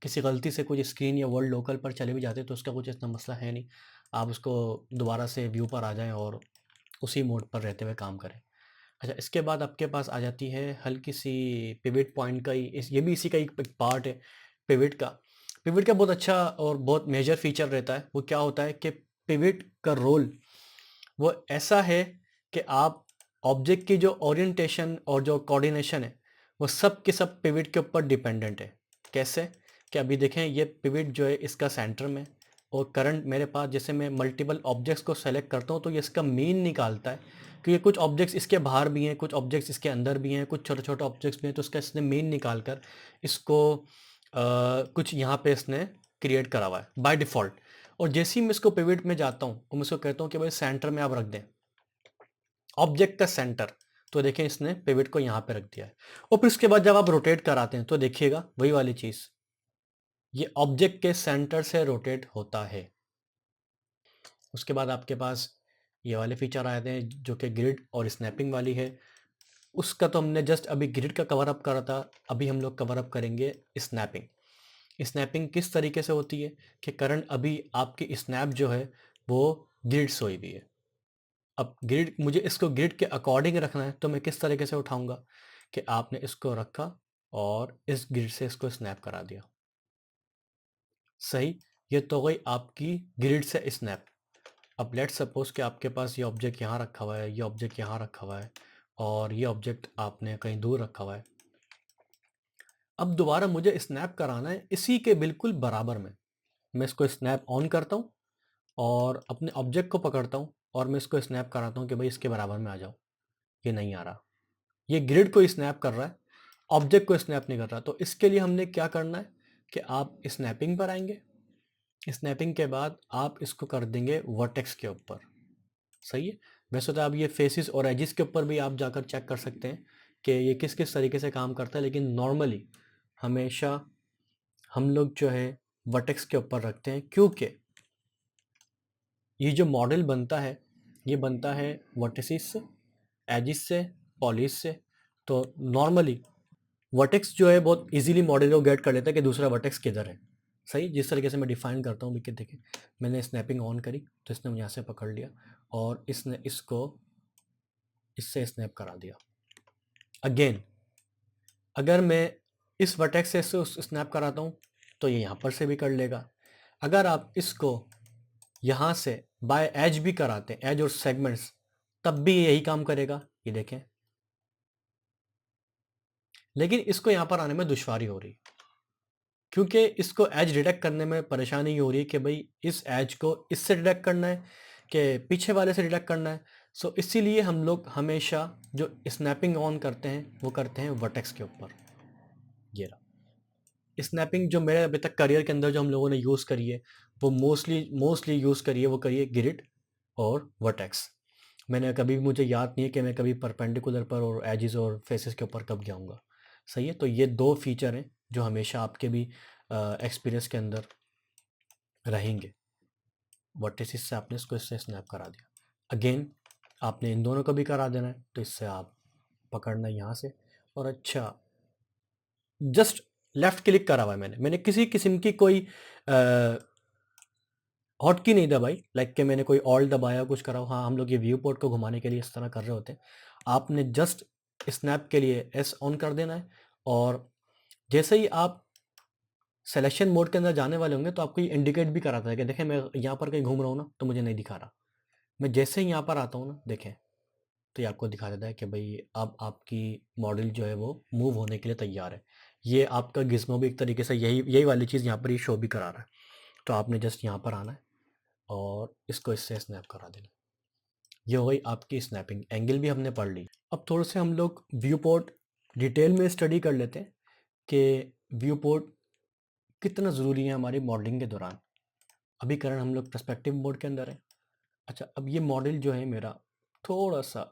किसी गलती से कुछ स्क्रीन या वर्ल्ड लोकल पर चले भी जाते हैं तो उसका कुछ इतना मसला है नहीं। आप उसको दोबारा से व्यू पर आ जाएं और उसी मोड पर रहते हुए काम करें। अच्छा, इसके बाद आपके पास आ जाती है हल्की सी पिवट पॉइंट का ही ये भी इसी का एक पार्ट है। पिवट का बहुत अच्छा और बहुत मेजर फीचर रहता है। वो क्या होता है कि पिवट का रोल वो ऐसा है कि आप ऑब्जेक्ट की जो ओरिएंटेशन और जो कोऑर्डिनेशन है वो सब के सब पिवट के ऊपर डिपेंडेंट है। कैसे कि अभी देखें, ये पिवट जो है इसका सेंटर में, और करंट मेरे पास जैसे मैं मल्टीपल ऑब्जेक्ट्स को सेलेक्ट करता हूँ तो ये इसका मीन निकालता है, क्योंकि कुछ ऑब्जेक्ट्स इसके बाहर भी हैं, कुछ ऑब्जेक्ट्स इसके अंदर भी हैं, कुछ छोटे छोटे ऑब्जेक्ट्स भी हैं। तो इसका इसने मीन निकाल कर इसको कुछ यहाँ पे इसने क्रिएट करा हुआ है बाय डिफ़ॉल्ट। और जैसे ही मैं इसको पिवट में जाता हूँ और मैं इसको कहता हूँ कि भाई सेंटर में आप रख दें, ऑब्जेक्ट का सेंटर, तो देखें इसने पिवट को यहाँ पे रख दिया है। और फिर उसके बाद जब आप रोटेट कराते हैं तो देखिएगा वही वाली चीज़, ये ऑब्जेक्ट के सेंटर से रोटेट होता है। उसके बाद आपके पास ये वाले फीचर आए थे जो कि ग्रिड और स्नैपिंग वाली है। उसका तो हमने जस्ट अभी ग्रिड का कवर अप करा था, अभी हम लोग कवर अप करेंगे स्नैपिंग। स्नैपिंग किस तरीके से होती है कि करंट अभी आपकी स्नैप जो है वो ग्रिड से हुई हुई है। अब ग्रिड, मुझे इसको ग्रिड के अकॉर्डिंग रखना है तो मैं किस तरीके से उठाऊंगा कि आपने इसको रखा और इस ग्रिड से इसको स्नैप करा दिया। सही, ये तो गई आपकी ग्रिड से स्नैप। अब लेट्स सपोज कि आपके पास ये ऑब्जेक्ट यहाँ रखा हुआ है, ये ऑब्जेक्ट यहाँ रखा हुआ है और ये ऑब्जेक्ट आपने कहीं दूर रखा हुआ है। अब दोबारा मुझे स्नैप कराना है इसी के बिल्कुल बराबर में। मैं इसको स्नैप ऑन करता हूँ और अपने ऑब्जेक्ट को पकड़ता हूँ और मैं इसको स्नैप कराता हूँ कि भाई इसके बराबर में आ जाओ। ये नहीं आ रहा, ये ग्रिड को स्नैप कर रहा है, ऑब्जेक्ट को स्नैप नहीं कर रहा। तो इसके लिए हमने क्या करना है कि आप स्नैपिंग पर आएंगे, स्नैपिंग के बाद आप इसको कर देंगे वर्टेक्स के ऊपर। सही है। वैसे तो आप ये फेसिस और एजिस के ऊपर भी आप जाकर चेक कर सकते हैं कि ये किस किस तरीके से काम करता है, लेकिन नॉर्मली हमेशा हम लोग जो है वर्टेक्स के ऊपर रखते हैं, क्योंकि ये जो मॉडल बनता है ये बनता है वर्टिसिस से, एजिस से, पॉलिस से। तो नॉर्मली वर्टेक्स जो है बहुत इजीली मॉडल को गेट कर लेता है कि दूसरा वर्टेक्स किधर है। सही, जिस तरीके से मैं डिफाइन करता हूँ कि देखिए मैंने स्नैपिंग ऑन करी तो इसने मुझे यहाँ से पकड़ लिया और इसने इसको इससे स्नैप करा दिया। अगेन अगर मैं इस वर्टेक्स से इसको स्नैप कराता हूँ तो ये यहाँ पर से भी कर लेगा। अगर आप इसको यहाँ से बाय एज भी कराते हैं, एज और सेगमेंट्स, तब भी यही काम करेगा। ये देखें, लेकिन इसको यहाँ पर आने में दुश्वारी हो रही है क्योंकि इसको एज डिटेक्ट करने में परेशानी हो रही है कि भाई इस एज को इससे डिटेक्ट करना है कि पीछे वाले से डिटेक्ट करना है। सो इसीलिए हम लोग हमेशा जो स्नैपिंग ऑन करते हैं वो करते हैं वर्टेक्स के ऊपर। ये रहा स्नैपिंग जो मेरे अभी तक करियर के अंदर जो हम लोगों ने यूज़ करी है वो मोस्टली यूज़ करी है, वो करी है ग्रिड और वर्टेक्स। मैंने कभी, मुझे याद नहीं है कि मैं कभी परपेंडिकुलर पर और एजेस और फेसेस के ऊपर कब जाऊँगा। सही है। तो ये दो फीचर हैं जो हमेशा आपके भी एक्सपीरियंस के अंदर रहेंगे। वर्टिसिस से आपने इसको इससे स्नैप करा दिया, अगेन आपने इन दोनों को भी करा देना है। तो इससे आप पकड़ना यहाँ से और अच्छा जस्ट लेफ्ट क्लिक करा हुआ है मैंने किसी किस्म की कोई हॉट की नहीं दबाई, लाइक कि मैंने कोई ऑल दबाया कुछ करा हो। हाँ, हम लोग ये व्यू पोर्ट को घुमाने के लिए इस तरह कर रहे होते हैं। आपने जस्ट स्नैप के लिए एस ऑन कर देना है और जैसे ही आप सिलेक्शन मोड के अंदर जाने वाले होंगे तो आपको ये इंडिकेट भी कराता है कि देखें मैं यहाँ पर कहीं घूम रहा हूँ ना तो मुझे नहीं दिखा रहा। मैं जैसे ही यहाँ पर आता हूँ ना देखें तो ये आपको दिखा देता है कि भाई अब आपकी मॉडल जो है वो मूव होने के लिए तैयार है। ये आपका गिज़्मो भी एक तरीके से यही यही वाली चीज़ यहाँ पर ये शो भी करा रहा है। तो आपने जस्ट यहाँ पर आना है और इसको इससे स्नैप करा देना। ये हो गई आपकी स्नैपिंग। एंगल भी हमने पढ़ ली। अब थोड़े से हम लोग व्यू पोर्ट डिटेल में स्टडी कर लेते हैं कि व्यू पोर्ट कितना ज़रूरी है हमारी मॉडलिंग के दौरान। अभी करंट हम लोग पर्सपेक्टिव मोड के अंदर है। अच्छा, अब ये मॉडल जो है मेरा थोड़ा सा,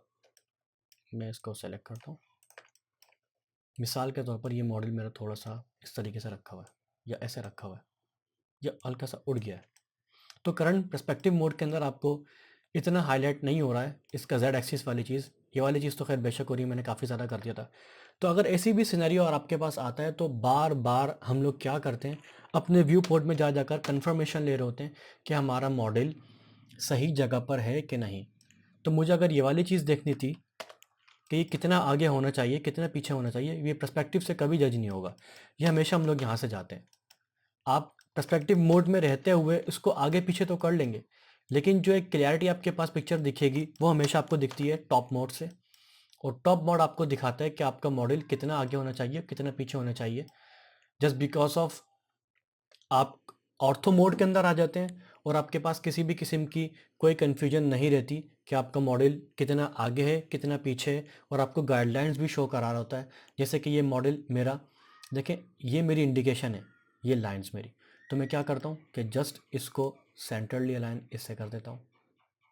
मैं इसको सेलेक्ट करता हूँ। मिसाल के तौर पर ये मॉडल मेरा थोड़ा सा इस तरीके से रखा हुआ है या ऐसे रखा हुआ है या हल्का सा उड़ गया है। तो करंट पर्सपेक्टिव मोड के अंदर आपको इतना हाईलाइट नहीं हो रहा है इसका जेड एक्सिस वाली चीज़। ये वाली चीज़ तो खैर बेशक हो रही है, मैंने काफ़ी ज़्यादा कर दिया था। तो अगर ऐसी भी सिनेरियो और आपके पास आता है तो बार बार हम लोग क्या करते हैं, अपने व्यू पोर्ट में जा जाकर कंफर्मेशन ले रहे होते हैं कि हमारा मॉडल सही जगह पर है कि नहीं। तो मुझे अगर ये वाली चीज़ देखनी थी कि ये कितना आगे होना चाहिए कितना पीछे होना चाहिए, ये पर्सपेक्टिव से कभी जज नहीं होगा। ये हमेशा हम लोग यहाँ से जाते हैं। आप पर्सपेक्टिव मोड में रहते हुए इसको आगे पीछे तो कर लेंगे, लेकिन जो एक क्लियरिटी आपके पास पिक्चर दिखेगी वो हमेशा आपको दिखती है टॉप मोड से। और टॉप मोड आपको दिखाता है कि आपका मॉडल कितना आगे होना चाहिए कितना पीछे होना चाहिए। जस्ट बिकॉज ऑफ आप ऑर्थो मोड के अंदर आ जाते हैं और आपके पास किसी भी किस्म की कोई कन्फ्यूजन नहीं रहती कि आपका मॉडल कितना आगे है कितना पीछे है, और आपको गाइडलाइंस भी शो करा रहा होता है। जैसे कि ये मॉडल मेरा देखें, ये मेरी इंडिकेशन है, ये लाइंस मेरी। तो मैं क्या करता हूँ कि जस्ट इसको सेंटरली अलाइन इससे कर देता हूँ।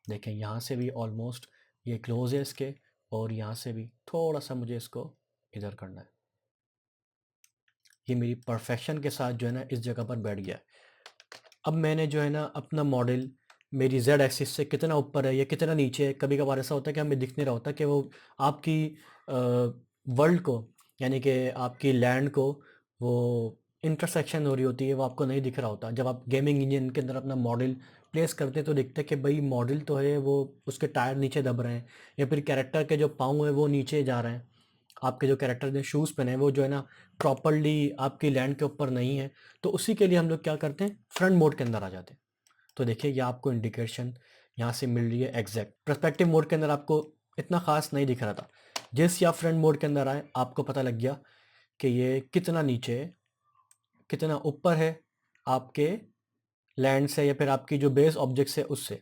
देखें यहाँ से भी ऑलमोस्ट ये क्लोज है इसके, और यहाँ से भी थोड़ा सा मुझे इसको इधर करना है। ये मेरी परफेक्शन के साथ जो है ना इस जगह पर बैठ गया। अब मैंने जो है ना अपना मॉडल मेरी जेड एक्सिस से कितना ऊपर है या कितना नीचे है, कभी कभार ऐसा होता है कि हमें दिख नहीं रहा होता कि वो आपकी वर्ल्ड को, यानी कि आपकी लैंड को वो इंटरसेक्शन हो रही होती है, वो आपको नहीं दिख रहा होता। जब आप गेमिंग इंजन के अंदर अपना मॉडल प्लेस करते हैं तो देखते हैं कि भाई मॉडल तो है वो, उसके टायर नीचे दब रहे हैं, या फिर कैरेक्टर के जो पाँव हैं वो नीचे जा रहे हैं, आपके जो कैरेक्टर ने शूज़ पहने हैं वो जो है ना प्रॉपरली आपकी लैंड के ऊपर नहीं है। तो उसी के लिए हम लोग क्या करते हैं, फ्रंट मोड के अंदर आ जाते हैं। तो देखिए ये आपको इंडिकेशन यहाँ से मिल रही है एग्जैक्ट। पर्सपेक्टिव मोड के अंदर आपको इतना खास नहीं दिख रहा था, जैसे आप फ्रंट मोड के अंदर आए आपको पता लग गया कि ये कितना नीचे है, कितना ऊपर है आपके लैंड से या फिर आपकी जो बेस ऑब्जेक्ट है उससे।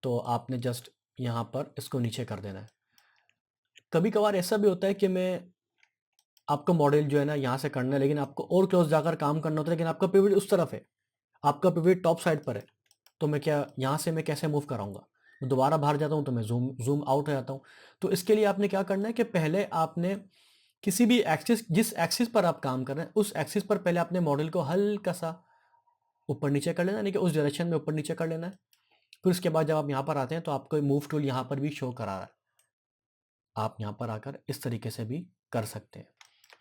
तो आपने जस्ट यहाँ पर इसको नीचे कर देना है। कभी कभार ऐसा भी होता है कि मैं आपका मॉडल जो है ना यहाँ से करना है, लेकिन आपको और क्लोज जाकर काम करना होता है, लेकिन आपका पिवट उस तरफ है, आपका पिवट टॉप साइड पर है। तो मैं क्या यहाँ से मैं कैसे मूव कराऊंगा, मैं दोबारा बाहर जाता हूँ तो मैं जूम जूम आउट हो जाता हूँ। तो इसके लिए आपने क्या करना है कि पहले आपने किसी भी एक्सिस, जिस एक्सिस पर आप काम कर रहे हैं उस एक्सिस पर पहले अपने मॉडल को हल्का सा ऊपर नीचे कर लेना, यानी कि उस डायरेक्शन में ऊपर नीचे कर लेना है। फिर उसके बाद जब आप यहाँ पर आते हैं तो आपको मूव टूल यहाँ पर भी शो करा रहा है, आप यहाँ पर आकर इस तरीके से भी कर सकते हैं।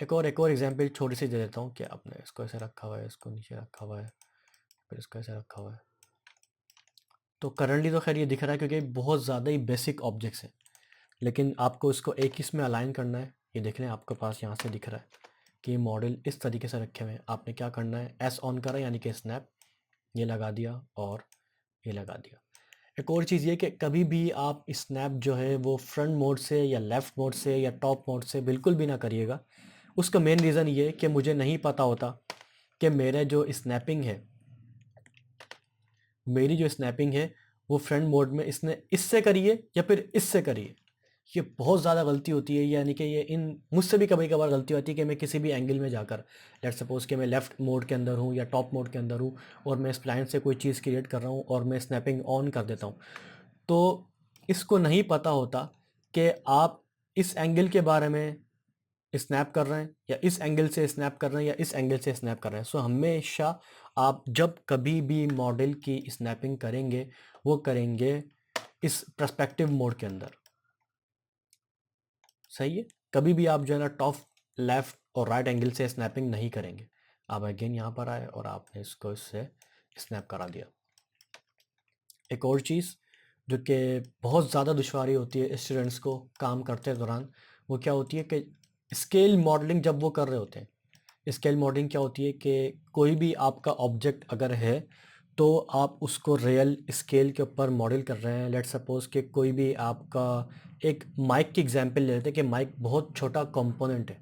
एक और एग्जांपल छोटी सी दे देता हूँ कि आपने इसको ऐसे रखा हुआ है, इसको नीचे रखा हुआ है, फिर इसको ऐसे रखा हुआ है। तो करंटली तो खैर ये दिख रहा है क्योंकि बहुत ज़्यादा ही बेसिक ऑब्जेक्ट्स हैं, लेकिन आपको इसको एक इसमें अलाइन करना है। ये देख लें आपके पास यहाँ से दिख रहा है कि मॉडल इस तरीके से रखे हुए हैं। आपने क्या करना है, एस ऑन करा यानी कि स्नैप, ये लगा दिया और ये लगा दिया। एक और चीज़ ये कि कभी भी आप स्नैप जो है वो फ्रंट मोड से या लेफ़्ट मोड से या टॉप मोड से बिल्कुल भी ना करिएगा। उसका मेन रीज़न ये कि मुझे नहीं पता होता कि मेरा जो स्नैपिंग है, मेरी जो स्नैपिंग है वो फ्रंट मोड में इसने इससे करिए या फिर इससे करिए। ये बहुत ज़्यादा गलती होती है, यानी कि ये इन मुझसे भी कभी कभार गलती होती है कि मैं किसी भी एंगल में जाकर, लेट्स सपोज कि मैं लेफ़्ट मोड के अंदर हूँ या टॉप मोड के अंदर हूँ और मैं स्प्लाइन से कोई चीज़ क्रिएट कर रहा हूँ और मैं स्नैपिंग ऑन कर देता हूँ, तो इसको नहीं पता होता कि आप इस एंगल के बारे में स्नैप कर रहे हैं या इस एंगल से स्नैप कर रहे हैं या इस एंगल से स्नैप कर रहे हैं। सो हमेशा आप जब कभी भी मॉडल की स्नैपिंग करेंगे वो करेंगे इस पर्सपेक्टिव मोड के अंदर। सही है, कभी भी आप जो है ना टॉप, लेफ्ट और राइट एंगल से स्नैपिंग नहीं करेंगे। आप अगेन यहाँ पर आए और आपने इसको इससे स्नैप करा दिया। एक और चीज़ जो कि बहुत ज़्यादा दुश्वारी होती है स्टूडेंट्स को काम करते दौरान, वो क्या होती है कि स्केल मॉडलिंग जब वो कर रहे होते हैं। स्केल मॉडलिंग क्या होती है कि कोई भी आपका ऑब्जेक्ट अगर है तो आप उसको रियल स्केल के ऊपर मॉडल कर रहे हैं। लेट्स सपोज कि कोई भी आपका, एक माइक की एग्जांपल ले लेते हैं कि माइक बहुत छोटा कंपोनेंट है,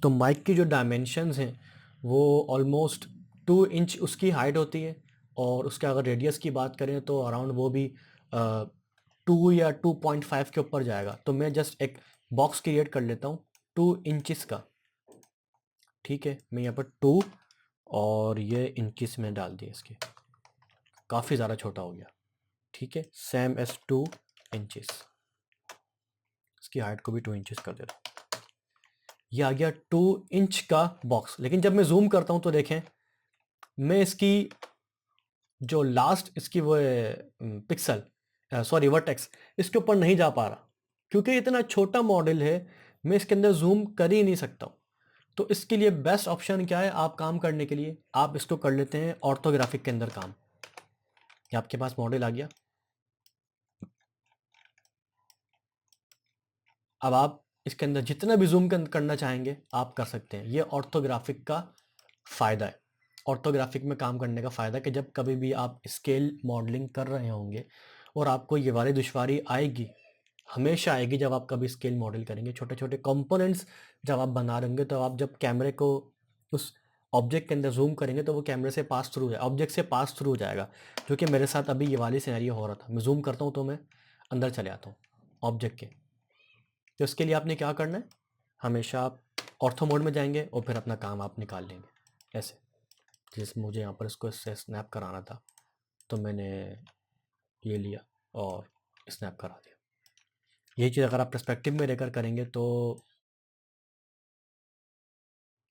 तो माइक की जो डायमेंशंस हैं वो ऑलमोस्ट 2 इंच उसकी हाइट होती है, और उसका अगर रेडियस की बात करें तो अराउंड वो भी 2 या 2.5 के ऊपर जाएगा। तो मैं जस्ट एक बॉक्स क्रिएट कर लेता हूँ 2 इंचेस का, ठीक है। मैं यहाँ पर 2 और ये इंचेस में डाल दिए, इसके काफ़ी ज़्यादा छोटा हो गया, ठीक है। सेम एस 2 इंचेस, इसकी हाइट को भी 2 इंचेस कर देता हूँ। ये आ गया 2 इंच का बॉक्स। लेकिन जब मैं जूम करता हूँ तो देखें मैं इसकी जो लास्ट इसकी वो पिक्सल, सॉरी वर्टेक्स, इसके ऊपर नहीं जा पा रहा क्योंकि इतना छोटा मॉडल है, मैं इसके अंदर जूम कर ही नहीं सकता हूँ। तो इसके लिए बेस्ट ऑप्शन क्या है आप काम करने के लिए, आप इसको कर लेते हैं ऑर्थोग्राफिक के अंदर काम। ये आपके पास मॉडल आ गया, अब आप इसके अंदर जितना भी जूम करना चाहेंगे आप कर सकते हैं। ये ऑर्थोग्राफिक का फ़ायदा है। ऑर्थोग्राफिक में काम करने का फ़ायदा कि जब कभी भी आप स्केल मॉडलिंग कर रहे होंगे और आपको ये वाली दुश्वारी आएगी, हमेशा आएगी जब आप कभी स्केल मॉडल करेंगे, छोटे छोटे कंपोनेंट्स जब आप बना रहे होंगे, तो आप जब कैमरे को उस ऑब्जेक्ट के अंदर जूम करेंगे तो वो कैमरे से पास थ्रू है, ऑब्जेक्ट से पास थ्रू हो जाएगा। जो कि मेरे साथ अभी ये वाली सिनेरियो हो रहा था, मैं जूम करता हूँ तो मैं अंदर चले आता हूँ ऑब्जेक्ट के। तो इसके लिए आपने क्या करना है, हमेशा आप ऑर्थो मोड में जाएंगे और फिर अपना काम आप निकाल लेंगे ऐसे। जैसे मुझे यहाँ पर इसको इससे स्नैप कराना था तो मैंने ये लिया और स्नैप करा दिया। यही चीज़ अगर आप पर्सपेक्टिव में लेकर करेंगे तो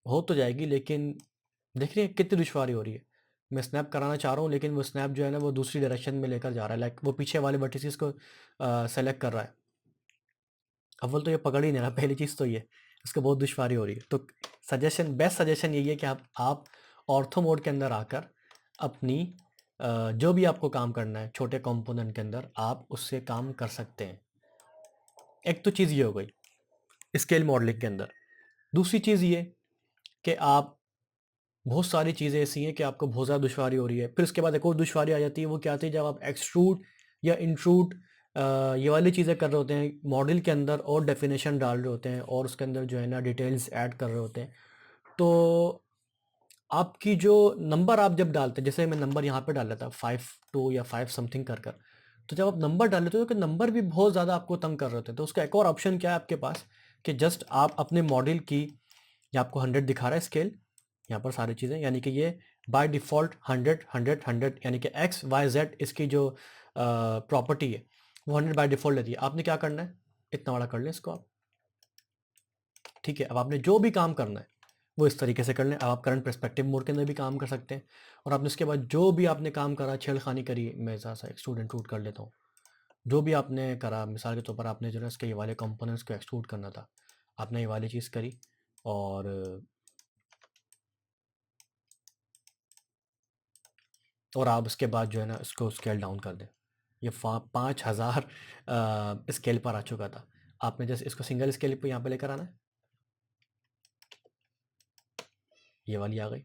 हो तो जाएगी, लेकिन देख रही है कितनी दुश्वारी हो रही है। मैं स्नैप कराना चाह रहा हूँ, लेकिन वो स्नैप जो है ना वो दूसरी डायरेक्शन में लेकर जा रहा है, लाइक वो पीछे वाले वर्टिसेस को सेलेक्ट कर रहा है। अव्वल तो ये पकड़ ही नहीं रहा, पहली चीज़ तो ये, इसको बहुत दुश्वारी हो रही है। तो सजेशन, बेस्ट सजेशन यही है कि आप ऑर्थो मोड के अंदर आकर अपनी जो भी आपको काम करना है छोटे कंपोनेंट के अंदर, आप उससे काम कर सकते हैं। एक तो चीज़ ये हो गई स्केल मॉडलिंग के अंदर। दूसरी चीज़ ये कि आप बहुत सारी चीज़ें ऐसी हैं कि आपको बहुत ज़्यादा दुश्वारी हो रही है। फिर उसके बाद एक और दुश्वारी आ जाती है, वो क्या आती है जब आप एक्सट्रूड या इंट्रूड ये वाली चीज़ें कर रहे होते हैं मॉडल के अंदर और डेफिनेशन डाल रहे होते हैं और उसके अंदर जो है ना डिटेल्स ऐड कर रहे होते हैं। तो आपकी जो नंबर आप जब डालते हैं, जैसे मैं नंबर यहाँ पे डाल लेता हूँ 52 या 5 समथिंग कर कर, तो जब आप नंबर डाल लेते हो तो नंबर भी बहुत ज़्यादा आपको तंग कर रहे होते हैं। तो उसका एक और ऑप्शन क्या है आपके पास कि जस्ट आप अपने मॉडल की, या आपको 100 दिखा रहा है स्केल यहाँ पर सारी चीज़ें, यानी कि ये बाय डिफ़ॉल्ट 100 100 100 यानी कि एक्स वाई जेड इसकी जो प्रॉपर्टी है वो 100 बाय डिफ़ॉल्ट लेती है। आपने क्या करना है, इतना बड़ा कर लें इसको आप, ठीक है। अब आपने जो भी काम करना है वो इस तरीके से कर लें। अब आप करंट पर्सपेक्टिव मोड के अंदर भी काम कर सकते हैं, और आपने उसके बाद जो भी आपने काम करा, छेड़खानी करी, मैं ज़रा सा एक्सट्रूड इंट्रूड कर लेता हूँ। जो भी आपने करा, मिसाल के तौर पर आपने जो है इसके ये वाले कंपोनेंट्स को एक्सट्रूड करना था, आपने ये वाली चीज़ करी, और आप उसके बाद जो है ना इसको स्केल डाउन कर दें। ये 5000 स्केल पर आ चुका था। आपने जैसे इसको सिंगल स्केल पे यहाँ पे लेकर आना है, ये वाली आ गई।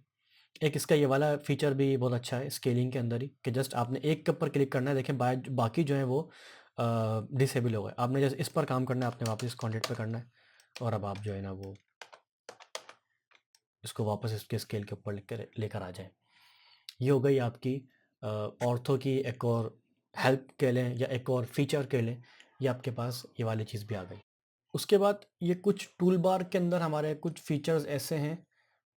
एक इसका ये वाला फीचर भी बहुत अच्छा है स्केलिंग के अंदर ही, कि जस्ट आपने एक के ऊपर क्लिक करना है, देखें बाकी जो है वो डिसेबल हो गए। आपने जैसे इस पर काम करना है, आपने वापस कॉन्टेक्ट पे करना है, और अब आप जो है ना वो इसको वापस इसके स्केल के ऊपर लेकर आ जाएं। ये हो गई आपकी ऑर्थो की एक और हेल्प कह लें या एक और फीचर कह लें, ये आपके पास ये वाली चीज़ भी आ गई। उसके बाद ये कुछ टूल बार के अंदर हमारे कुछ फीचर्स ऐसे हैं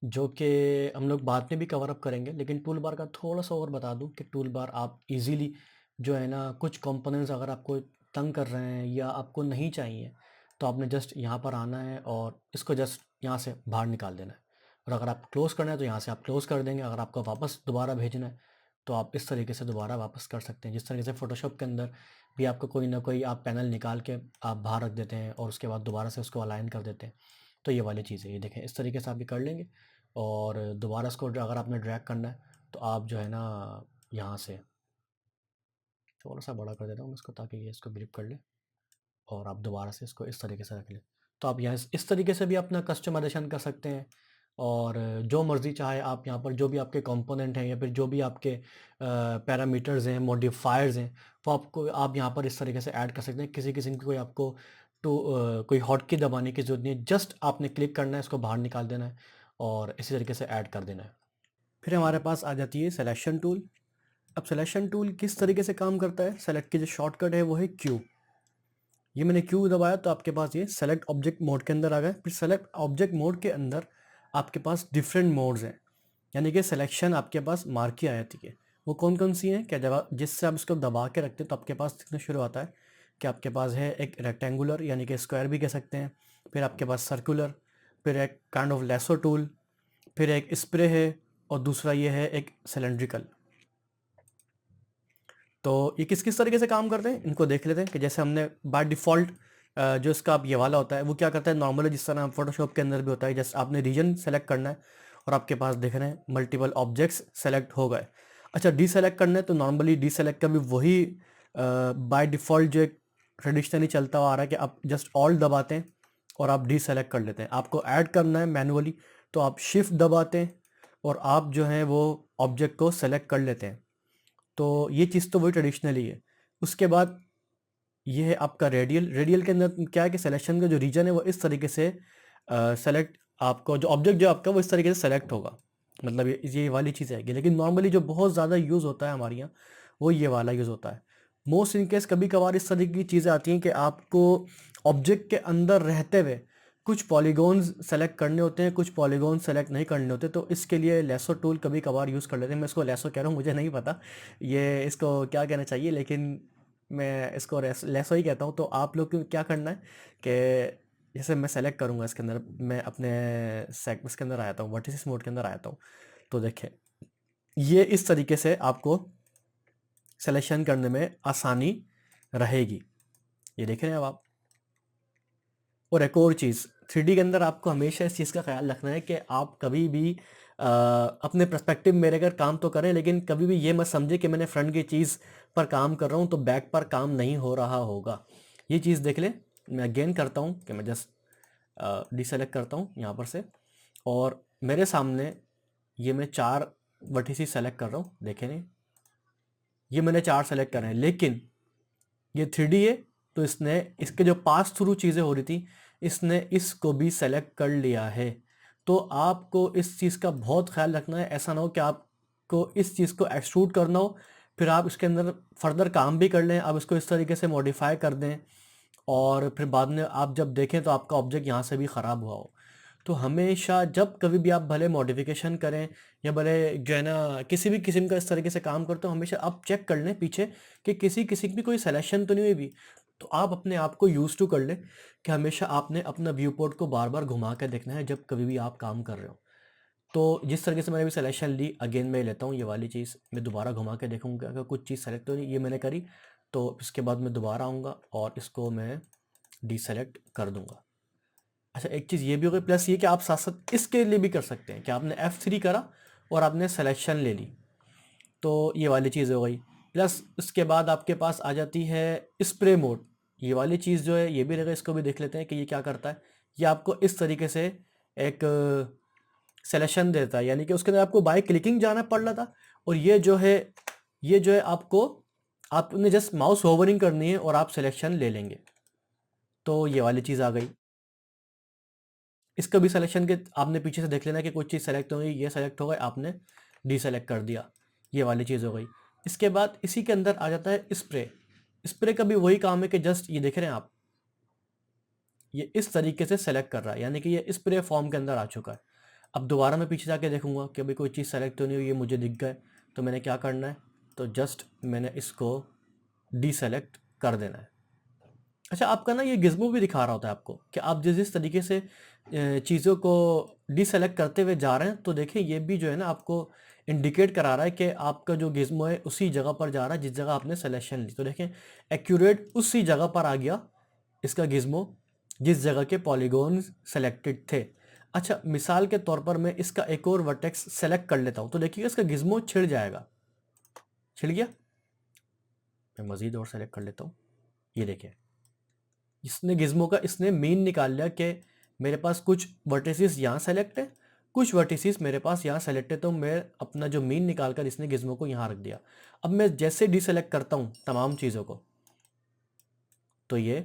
जो कि हम लोग बाद में भी कवर अप करेंगे, लेकिन टूल बार का थोड़ा सा और बता दूं कि टूल बार आप इजीली जो है ना कुछ कंपोनेंट्स अगर आपको तंग कर रहे हैं या आपको नहीं चाहिए, तो आपने जस्ट यहाँ पर आना है और इसको जस्ट यहाँ से बाहर निकाल देना है। और अगर आप क्लोज़ करना है तो यहाँ से आप क्लोज़ कर देंगे। अगर आपको वापस दोबारा भेजना है तो आप इस तरीके से दोबारा वापस कर सकते हैं। जिस तरीके से फ़ोटोशॉप के अंदर भी आपको कोई ना कोई आप पैनल निकाल के आप बाहर रख देते हैं और उसके बाद दोबारा से उसको अलाइन कर देते हैं, तो ये वाली चीज़ है। ये देखें इस तरीके से आप ये कर लेंगे, और दोबारा इसको अगर आपने ड्रैग करना है तो आप जो है ना यहाँ से थोड़ा सा बड़ा कर देता हूँ मैं इसको, ताकि ये इसको ग्रिप कर ले, और आप दोबारा से इसको इस तरीके से रख लें। तो आप यहाँ इस तरीके से भी अपना कस्टमाइजेशन कर सकते हैं, और जो मर्ज़ी चाहे आप यहाँ पर जो भी आपके कंपोनेंट हैं या फिर जो भी आपके पैरामीटर्स हैं, मॉडिफायर्स हैं, वो आपको आप यहाँ पर इस तरीके से ऐड कर सकते हैं। किसी किस्म की कोई आपको कोई हॉटकी दबाने की ज़रूरत नहीं है, जस्ट आपने क्लिक करना है, इसको बाहर निकाल देना है और इसी तरीके से ऐड कर देना है। फिर हमारे पास आ जाती है सिलेक्शन टूल। अब सिलेक्शन टूल किस तरीके से काम करता है, सेलेक्ट की जो शॉर्टकट है वो है क्यू। ये मैंने क्यू दबाया तो आपके पास ये सेलेक्ट ऑब्जेक्ट मोड के अंदर आ गए। फिर सेलेक्ट ऑब्जेक्ट मोड के अंदर आपके पास डिफरेंट मोड्स हैं, यानी कि सिलेक्शन आपके पास मार्की आ जाती है। वो कौन कौन सी हैं, क्या जगह जिससे आप इसको दबा के रखते हैं तो आपके पास दिखना शुरू होता है कि आपके पास है एक रेक्टेंगुलर, यानी कि स्क्वायर भी कह सकते हैं, फिर आपके पास सर्कुलर, फिर एक काइंड ऑफ लेसो टूल, फिर एक स्प्रे है, और दूसरा ये है एक सिलेंड्रिकल। तो ये किस किस तरीके से काम करते हैं इनको देख लेते हैं। कि जैसे हमने बाय डिफ़ॉल्ट जो इसका अब ये वाला होता है वो क्या करता है, नॉर्मली जिस तरह फोटोशॉप के अंदर भी होता है, जैसे आपने रीजन सेलेक्ट करना है और आपके पास देख रहे हैं मल्टीपल ऑब्जेक्ट्स सेलेक्ट हो गए। अच्छा, डी सेलेक्ट करना है तो नॉर्मली डी सेलेक्ट का भी वही बाय डिफ़ॉल्ट जो एक ट्रेडिशनली चलता हुआ आ रहा है कि आप जस्ट ऑल दबाते हैं और आप डी सेलेक्ट कर लेते हैं। आपको ऐड करना है मैनुअली तो आप शिफ्ट दबाते हैं और आप जो है वो ऑब्जेक्ट को सेलेक्ट कर लेते हैं। तो ये चीज़ तो वही ट्रेडिशनली है। उसके बाद ये है आपका रेडियल। रेडियल के अंदर क्या है कि सिलेक्शन का जो रीजन है वो इस तरीके से सेलेक्ट, आपको जो ऑब्जेक्ट जो आपका वो इस तरीके से सेलेक्ट होगा, मतलब ये वाली चीज़ आएगी। लेकिन नॉर्मली जो बहुत ज़्यादा यूज़ होता है हमारे यहाँ वो ये वाला यूज़ होता है। मोस्ट इन केस कभी कभार इस तरीके की चीज़ें आती हैं कि आपको ऑब्जेक्ट के अंदर रहते हुए कुछ पॉलीगॉन्स सेलेक्ट करने होते हैं, कुछ पॉलीगॉन सेलेक्ट नहीं करने होते, तो इसके लिए लेसो टूल कभी कभार यूज़ कर लेते हैं। मैं इसको लेसो कह रहा हूँ, मुझे नहीं पता ये इसको क्या कहना चाहिए, लेकिन मैं इसको लेसो ही कहता हूँ। तो आप लोग को क्या करना है कि जैसे मैं सेलेक्ट करूँगा इसके अंदर, मैं अपने इसके अंदर आया हूँ, वर्टिसिस मोड के अंदर आया हूँ। तो देखें ये इस तरीके से आपको सिलेक्शन करने में आसानी रहेगी, ये देख रहे हैं अब आप। और एक और चीज़, 3D के अंदर आपको हमेशा इस चीज़ का ख्याल रखना है कि आप कभी भी अपने पर्सपेक्टिव में अगर काम तो करें, लेकिन कभी भी ये मत समझे कि मैंने फ्रंट की चीज़ पर काम कर रहा हूँ तो बैक पर काम नहीं हो रहा होगा। ये चीज़ देख लें। मैं अगेन करता हूँ कि मैं जस्ट डिसेलेक्ट करता हूँ यहाँ पर से, और मेरे सामने ये मैं 4 वर्टिसेस सेलेक्ट कर रहा हूँ। देखें नहीं, ये मैंने 4 सेलेक्ट करे हैं, लेकिन ये 3D है तो इसने इसके जो पास थ्रू चीज़ें हो रही थी, इसने इसको भी सेलेक्ट कर लिया है। तो आपको इस चीज़ का बहुत ख्याल रखना है, ऐसा ना हो कि आपको इस चीज़ को एक्सट्रूड करना हो, फिर आप इसके अंदर फर्दर काम भी कर लें, आप इसको इस तरीके से मॉडिफाई कर दें और फिर बाद में आप जब देखें तो आपका ऑब्जेक्ट यहाँ से भी ख़राब हुआ हो। तो हमेशा जब कभी भी आप भले मॉडिफिकेशन करें या भले जो है ना किसी भी किस्म का इस तरीके से काम करते हो, हमेशा आप चेक कर लें पीछे कि किसी किसी की भी कोई सिलेक्शन तो नहीं हुई भी। तो आप अपने आप को यूज़ टू कर लें कि हमेशा आपने अपना व्यू पोर्ट को बार बार घुमा कर देखना है जब कभी भी आप काम कर रहे हो। तो जिस तरीके से मैंने भी सिलेक्शन ली, अगेन मैं लेता हूँ ये वाली चीज़, मैं दोबारा घुमा के देखूँगा अगर कुछ चीज़ सेलेक्ट हो नहीं, ये मैंने करी तो इसके बाद मैं दोबारा आऊँगा और इसको मैं डीसेलेक्ट कर दूँगा। अच्छा, एक चीज़ ये भी हो गई, प्लस ये कि आप साथ साथ इसके लिए भी कर सकते हैं कि आपने F3 करा और आपने सिलेक्शन ले ली, तो ये वाली चीज़ हो गई। प्लस उसके बाद आपके पास आ जाती है स्प्रे मोड, ये वाली चीज़ जो है ये भी रहेगा, इसको भी देख लेते हैं कि ये क्या करता है। ये आपको इस तरीके से एक सिलेक्शन देता है, यानी कि उसके अंदर आपको बाय क्लिकिंग जाना पड़ रहा था, और ये जो है आपने जस्ट माउस होवरिंग करनी है और आप सिलेक्शन ले लेंगे। तो ये वाली चीज़ आ गई। इसका भी सिलेक्शन के आपने पीछे से देख लेना कि कुछ चीज़ सेलेक्ट हो गई, ये सेलेक्ट हो गई, आपने डीसेलेक्ट कर दिया, ये वाली चीज़ हो गई। इसके बाद इसी के अंदर आ जाता है स्प्रे। स्प्रे का भी वही काम है कि जस्ट ये देख रहे हैं आप, ये इस तरीके से सेलेक्ट कर रहा है, यानी कि ये स्प्रे फॉर्म के अंदर आ चुका है। अब दोबारा मैं पीछे जाके देखूंगा कि अभी कोई चीज़ सेलेक्ट तो नहीं हुई, ये मुझे दिख गए, तो मैंने क्या करना है, तो जस्ट मैंने इसको डीसेलेक्ट कर देना है। अच्छा, आपका ना ये गिज़्मो भी दिखा रहा होता है आपको कि आप जिस जिस तरीके से चीज़ों को डीसेलेक्ट करते हुए जा रहे हैं, तो देखिए ये भी जो है ना आपको इंडिकेट करा रहा है कि आपका जो गिज़्मो है उसी जगह पर जा रहा है जिस जगह आपने सिलेक्शन ली। तो देखें एक्यूरेट उसी जगह पर आ गया इसका गिज़्मो जिस जगह के पॉलीगॉन सेलेक्टेड थे। अच्छा, मिसाल के तौर पर मैं इसका एक और वर्टेक्स सेलेक्ट कर लेता हूँ, तो देखिएगा इसका गिज़्मो छिड़ जाएगा। छिड़ गया। मैं मज़ीद और सेलेक्ट कर लेता हूँ, ये देखिए इसने गिज़्मो का इसने मीन निकाल लिया कि मेरे पास कुछ वर्टिसेस यहाँ सेलेक्ट है, कुछ वर्टिसेस मेरे पास यहाँ सेलेक्ट है, तो मैं अपना जो मीन निकाल कर इसने गिज़्मो को यहाँ रख दिया। अब मैं जैसे डीसेलेक्ट करता हूँ तमाम चीज़ों को, तो ये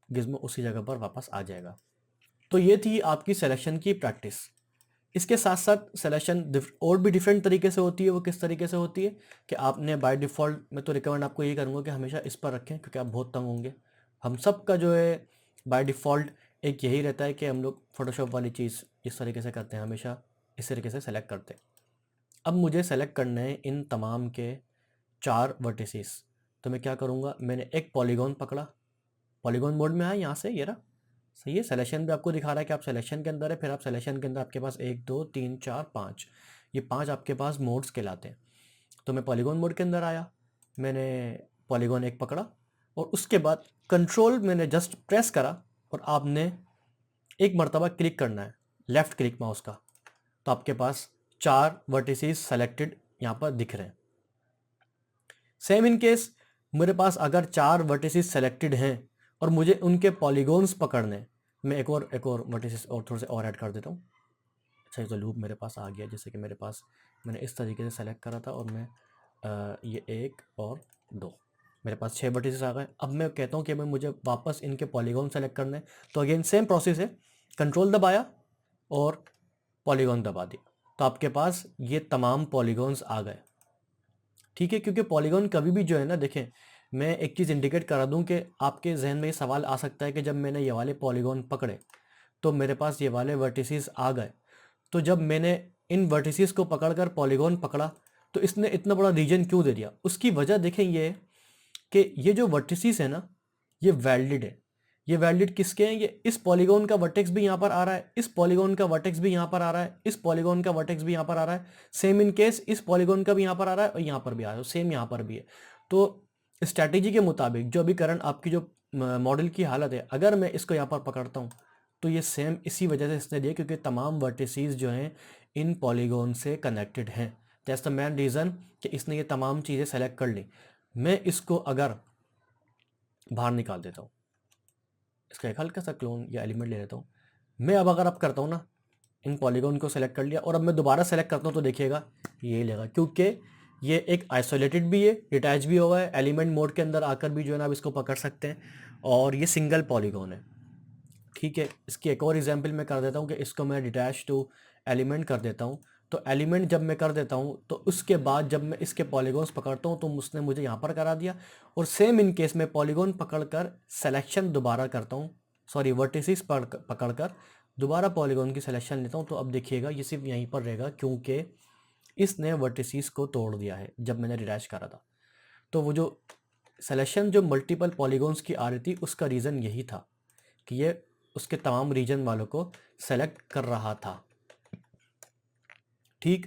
गिज़्मो उसी जगह पर वापस आ जाएगा। तो ये थी आपकी सिलेक्शन की प्रैक्टिस। इसके साथ साथ सिलेक्शन और भी डिफरेंट तरीके से होती है। वो किस तरीके से होती है कि आपने बाय डिफ़ॉल्ट, मैं तो रिकमेंड आपको ये करूँगा कि हमेशा इस पर रखें क्योंकि आप बहुत तंग होंगे। हम सब का जो है बाय डिफ़ॉल्ट एक यही रहता है कि हम लोग फ़ोटोशॉप वाली चीज़ इस तरीके से करते हैं, हमेशा इस तरीके से सेलेक्ट करते हैं। अब मुझे सेलेक्ट करना है इन तमाम के 4 वर्टिसेस, तो मैं क्या करूँगा, मैंने एक पॉलीगॉन पकड़ा, पॉलीगॉन मोड में आया यहाँ से, ये रहा, सही है। सिलेक्शन भी आपको दिखा रहा है कि आप सिलेक्शन के अंदर है, फिर आप सिलेक्शन के अंदर आपके पास 1 2 3 4 5, ये 5 आपके पास मोड्स कहलाते हैं। तो मैं पॉलीगॉन मोड के अंदर आया, मैंने पॉलीगॉन 1 पकड़ा और उसके बाद कंट्रोल मैंने जस्ट प्रेस करा और आपने एक मरतबा क्लिक करना है, लेफ़्ट क्लिक माउस का, तो आपके पास 4 वर्टिसेस सेलेक्टेड यहाँ पर दिख रहे हैं। सेम इन केस मेरे पास अगर 4 वर्टिसेस सेलेक्टेड हैं और मुझे उनके पॉलीगॉन्स पकड़ने, मैं एक और वर्टिसेस और थोड़े से और ऐड कर देता हूँ। अच्छा, ये तो लूप मेरे पास आ गया, जैसे कि मेरे पास मैंने इस तरीके से सेलेक्ट करा था और मैं ये 1 और 2, मेरे पास 6 वर्टिसेस आ गए। अब मैं कहता हूँ कि मैं मुझे वापस इनके पॉलीगॉन सेलेक्ट करने, तो अगेन सेम प्रोसेस है, कंट्रोल दबाया और पॉलीगॉन दबा दिया, तो आपके पास ये तमाम पॉलीगॉन्स आ गए। ठीक है, क्योंकि पॉलीगॉन कभी भी जो है ना, देखें मैं एक चीज़ इंडिकेट करा दूं कि आपके जहन में ये सवाल आ सकता है कि जब मैंने ये वाले पॉलीगॉन पकड़े तो मेरे पास ये वाले वर्टिसेस आ गए, तो जब मैंने इन वर्टिसेस को पकड़कर पॉलीगॉन पकड़ा तो इसने इतना बड़ा रीजन क्यों दे दिया। उसकी वजह देखें ये है कि ये जो वर्टिसेस है ना, ये वैलिड है। ये वैलिड किसके हैं? ये इस पॉलीगॉन का वर्टेक्स भी यहाँ पर आ रहा है, इस पॉलीगॉन का वर्टेक्स भी यहाँ पर आ रहा है, इस पॉलीगॉन का वर्टेक्स भी यहाँ पर आ रहा है। सेम इन केस इस पॉलीगॉन का भी यहाँ पर आ रहा है और यहाँ पर भी आ रहा है, सेम यहाँ पर भी है। तो स्ट्रैटेजी के मुताबिक जो अभी करंट आपकी जो मॉडल की हालत है, अगर मैं इसको यहाँ पर पकड़ता हूँ तो ये सेम इसी वजह से इसने दिया, क्योंकि तमाम वर्टिसेस जो हैं इन पॉलीगॉन से कनेक्टेड हैं। दैट्स द मेन रीज़न कि इसने ये तमाम चीज़ें सेलेक्ट कर ली। मैं इसको अगर बाहर निकाल देता हूँ, इसका एक हल्का सा क्लोन या एलिमेंट ले लेता हूँ मैं। अब करता हूँ ना, इन पॉलीगॉन को सेलेक्ट कर लिया और अब मैं दोबारा सेलेक्ट करता हूँ तो देखिएगा ये लेगा, क्योंकि ये एक आइसोलेटेड भी है, डिटैच भी हुआ है, एलिमेंट मोड के अंदर आकर भी जो है ना आप इसको पकड़ सकते हैं, और ये सिंगल पॉलीगॉन है। ठीक है, इसकी एक और एग्जांपल मैं कर देता हूँ कि इसको मैं डिटैच टू एलिमेंट कर देता हूँ। तो एलिमेंट जब मैं कर देता हूँ तो उसके बाद जब मैं इसके पॉलीगॉन्स पकड़ता हूँ तो उसने मुझे यहाँ पर करा दिया। और सेम इन केस में पॉलीगॉन पकड़कर सेलेक्शन दोबारा करता हूँ, सॉरी वर्टिसेस पकड़कर दोबारा पॉलीगॉन की सिलेक्शन लेता हूँ, तो अब देखिएगा ये सिर्फ यहीं पर रहेगा, क्योंकि इसने वर्टिसेस को तोड़ दिया है जब मैंने डिटैच करा था। तो वो जो सिलेक्शन जो मल्टीपल पॉलीगॉन्स की आ रही थी, उसका रीज़न यही था कि ये उसके तमाम रीजन वालों को सेलेक्ट कर रहा था। ठीक,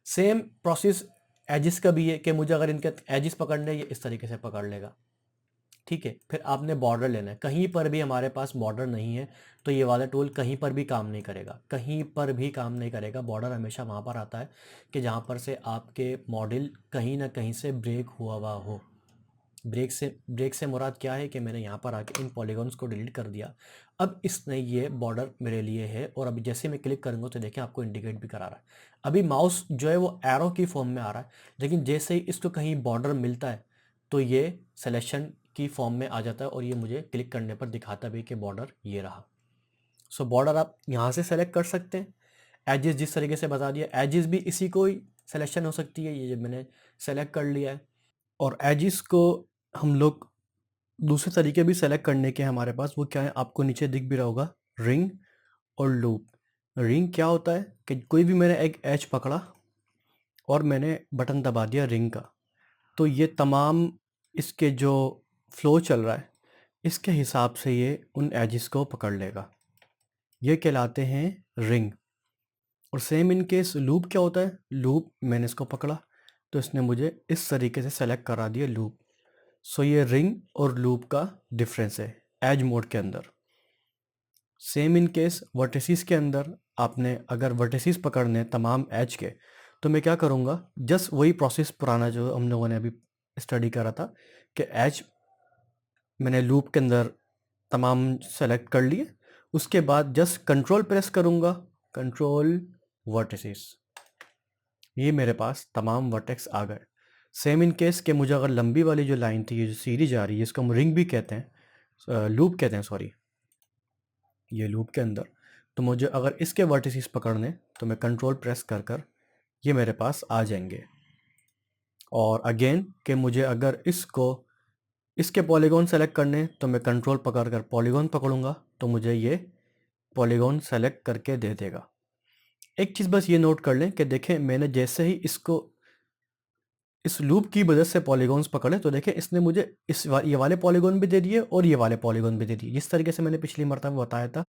सेम प्रोसेस एजिस का भी है कि मुझे अगर इनके एजिस पकड़ने, ये इस तरीके से पकड़ लेगा। ठीक है, फिर आपने बॉर्डर लेना है। कहीं पर भी हमारे पास बॉर्डर नहीं है तो ये वाला टूल कहीं पर भी काम नहीं करेगा, कहीं पर भी काम नहीं करेगा। बॉर्डर हमेशा वहाँ पर आता है कि जहाँ पर से आपके मॉडल कहीं ना कहीं से ब्रेक हुआ हो। ब्रेक से मुराद क्या है कि मैंने यहाँ पर आके इन पॉलीगॉन्स को डिलीट कर दिया। अब इसने ये बॉर्डर मेरे लिए है, और अभी जैसे मैं क्लिक करूँगा तो देखिए आपको इंडिकेट भी करा रहा है। अभी माउस जो है वो एरो की फॉर्म में आ रहा है, लेकिन जैसे ही इसको कहीं बॉर्डर मिलता है तो ये सिलेक्शन की फॉर्म में आ जाता है, और ये मुझे क्लिक करने पर दिखाता भी कि बॉर्डर ये रहा। सो बॉर्डर आप यहाँ से सेलेक्ट कर सकते हैं। एजेस जिस तरीके से बता दिया, एजेस भी इसी को ही सिलेक्शन हो सकती है, ये मैंने सेलेक्ट कर लिया है। और एजेस को हम लोग दूसरे तरीके भी सेलेक्ट करने के हमारे पास, वो क्या है आपको नीचे दिख भी रहा होगा, रिंग और लूप। रिंग क्या होता है कि कोई भी मैंने एक एज पकड़ा और मैंने बटन दबा दिया रिंग का, तो ये तमाम इसके जो फ्लो चल रहा है इसके हिसाब से ये उन एजेस को पकड़ लेगा, ये कहलाते हैं रिंग। और सेम इन केस लूप क्या होता है, लूप मैंने इसको पकड़ा तो इसने मुझे इस तरीके से सेलेक्ट करा दिया लूप। सो ये रिंग और लूप का डिफरेंस है एज मोड के अंदर। सेम इन केस वर्टिसेस के अंदर आपने अगर वर्टिसेस पकड़ने तमाम एज के, तो मैं क्या करूँगा, जस्ट वही प्रोसेस पुराना जो हम लोगों ने अभी स्टडी करा था कि एज मैंने लूप के अंदर तमाम सेलेक्ट कर लिए, उसके बाद जस्ट कंट्रोल प्रेस करूँगा, कंट्रोल वर्टिसेस, ये मेरे पास तमाम वर्टेक्स आ गए। सेम इन केस के मुझे अगर लंबी वाली जो लाइन थी, ये जो सीरीज आ रही है, इसको हम रिंग भी कहते हैं, लूप कहते हैं सॉरी, ये लूप के अंदर, तो मुझे अगर इसके वर्टिसेस पकड़ने तो मैं कंट्रोल प्रेस कर कर ये मेरे पास आ जाएंगे। और अगेन कि मुझे अगर इसके पॉलीगॉन सेलेक्ट करने तो मैं कंट्रोल पकड़ कर पॉलीगॉन पकड़ूंगा तो मुझे ये पॉलीगॉन सेलेक्ट करके दे देगा। एक चीज़ बस ये नोट कर लें कि देखें मैंने जैसे ही इसको इस लूप की मदद से पॉलीगॉन्स पकड़े तो देखें इसने मुझे ये वाले पॉलीगॉन भी दे दिए और ये वाले पॉलीगॉन भी दे दिए, जिस तरीके से मैंने पिछली मरतबा बताया था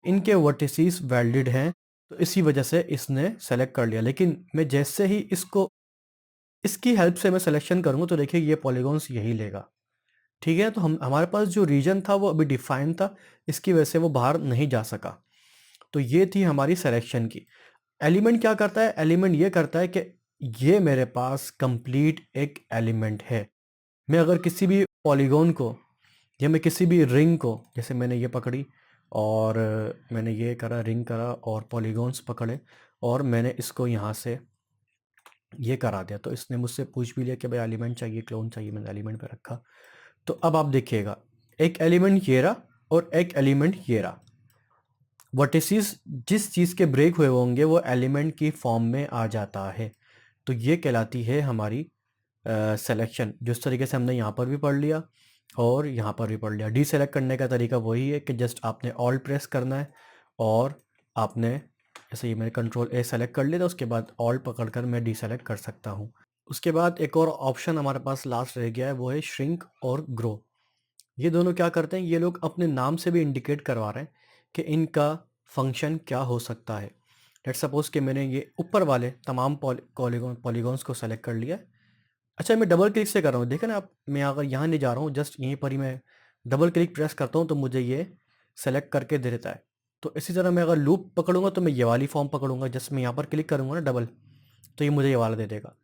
इनके वर्टिसेस वैलिड हैं, तो इसी वजह से इसने सेलेक्ट कर लिया। लेकिन मैं जैसे ही इसकी हेल्प से मैं सिलेक्शन करूँगा तो देखिए ये पॉलीगॉन्स यही लेगा। ठीक है, तो हमारे पास जो रीजन था वो अभी डिफाइन था, इसकी वजह से वो बाहर नहीं जा सका। तो ये थी हमारी सिलेक्शन की। एलिमेंट क्या करता है, एलिमेंट ये करता है कि ये मेरे पास कंप्लीट एक एलिमेंट है। मैं अगर किसी भी पॉलीगॉन को या मैं किसी भी रिंग को, जैसे मैंने ये पकड़ी और मैंने ये करा, रिंग करा और पॉलीगॉन्स पकड़े और मैंने इसको यहाँ से ये करा दिया, तो इसने मुझसे पूछ भी लिया कि भाई एलिमेंट चाहिए, क्लोन चाहिए, मैंने एलिमेंट पे रखा। तो अब आप देखिएगा एक एलिमेंट ये रहा और एक एलिमेंट ये रहा। वर्टिसेस जिस चीज़ के ब्रेक हुए होंगे वो एलिमेंट की फॉर्म में आ जाता है, तो ये कहलाती है हमारी सिलेक्शन। जिस तरीके से हमने यहाँ पर भी पढ़ लिया और यहाँ पर भी पढ़ लिया। डी सेलेक्ट करने का तरीका वही है कि जस्ट आपने ऑल प्रेस करना है और आपने जैसे ये मैंने कंट्रोल ए सेलेक्ट कर लिया था, उसके बाद ऑल पकड़ कर मैं डी सेलेक्ट कर सकता हूँ। उसके बाद एक और ऑप्शन हमारे पास लास्ट रह गया है, वो है श्रिंक और ग्रो। ये दोनों क्या करते हैं, ये लोग अपने नाम से भी इंडिकेट करवा रहे हैं कि इनका फंक्शन क्या हो सकता है। लेट्स सपोज कि मैंने ये ऊपर वाले तमाम पॉलीगॉन्स को सेलेक्ट कर लिया। अच्छा, मैं डबल क्लिक से कर रहा हूँ, देखें ना आप, मैं अगर यहाँ नहीं जा रहा हूँ, जस्ट यहीं पर ही मैं डबल क्लिक प्रेस करता हूँ तो मुझे ये सेलेक्ट करके दे देता है। तो इसी तरह मैं अगर लूप पकड़ूंगा तो मैं ये वाली फॉर्म पकड़ूंगा, जस्ट मैं यहाँ पर क्लिक करूँगा ना डबल, तो ये मुझे ये वाला दे देगा।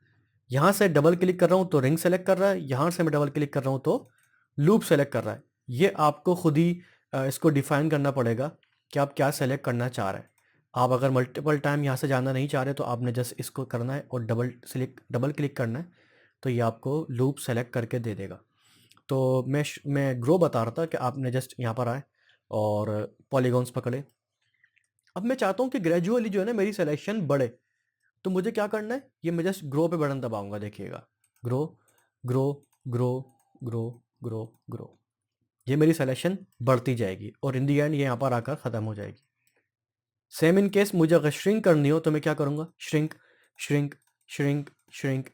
यहाँ से डबल क्लिक कर रहा हूँ तो रिंग सेलेक्ट कर रहा है, यहाँ से मैं डबल क्लिक कर रहा हूँ तो लूप सेलेक्ट कर रहा है। ये आपको खुद ही इसको डिफाइन करना पड़ेगा कि आप क्या सेलेक्ट करना चाह रहे हैं। आप अगर मल्टीपल टाइम यहाँ से जाना नहीं चाह रहे तो आपने जस्ट इसको करना है और डबल क्लिक करना है, तो ये आपको लूप सेलेक्ट करके दे देगा। तो मैं ग्रो बता रहा था कि आपने जस्ट यहाँ पर आए और पॉलीगॉन्स पकड़े। अब मैं चाहता हूँ कि ग्रेजुअली जो है ना मेरी सिलेक्शन बढ़े, तो मुझे क्या करना है, ये मैं जस्ट ग्रो पे बटन दबाऊंगा, देखिएगा, grow grow grow grow grow grow, ये मेरी सिलेक्शन बढ़ती जाएगी और इन दी एंड ये यहाँ पर आकर ख़त्म हो जाएगी। सेम इन केस मुझे अगर श्रिंक करनी हो तो मैं क्या करूँगा, श्रिंक श्रिंक श्रिंक श्रिंक,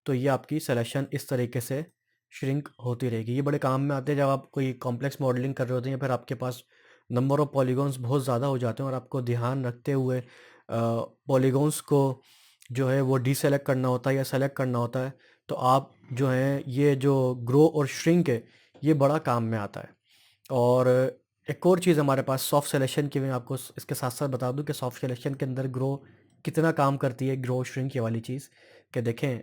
तो ये आपकी सिलेक्शन इस तरीके से श्रिंक होती रहेगी। ये बड़े काम में आते हैं जब आप कोई कॉम्प्लेक्स मॉडलिंग कर रहे होते हैं, फिर आपके पास नंबर ऑफ पॉलीगॉन्स बहुत ज़्यादा हो जाते हैं और आपको ध्यान रखते हुए पॉलीगॉन्स को जो है वो डीसेलेक्ट करना होता है या सेलेक्ट करना होता है। तो आप जो है ये जो ग्रो और श्रिंक है ये बड़ा काम में आता है। और एक और चीज़ हमारे पास सॉफ्ट सिलेक्शन की, मैं आपको इसके साथ साथ बता दूं कि सॉफ्ट सिलेक्शन के अंदर ग्रो कितना काम करती है, ग्रो श्रिंक ये वाली चीज़, कि देखें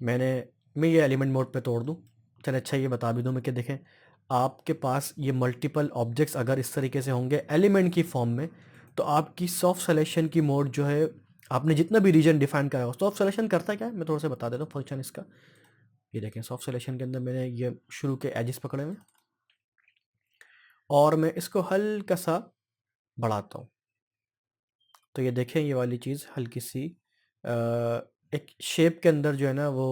मैं ये एलिमेंट मोड पे तोड़ दूं। चल अच्छा, ये बता भी दूं मैं कि देखें, आपके पास ये मल्टीपल ऑब्जेक्ट्स अगर इस तरीके से होंगे एलिमेंट की फॉर्म में, तो आपकी सॉफ्ट सिलेक्शन की मोड जो है, आपने जितना भी रीजन डिफाइन करा हो, सॉफ्ट सिलेक्शन करता क्या है मैं थोड़ा सा बता देता हूँ फंक्शन इसका। ये देखें, सॉफ्ट सिलेक्शन के अंदर मैंने ये शुरू के एजेस पकड़े हुए और मैं इसको हल्का सा बढ़ाता हूँ, तो ये देखें ये वाली चीज़ हल्की सी एक शेप के अंदर जो है ना वो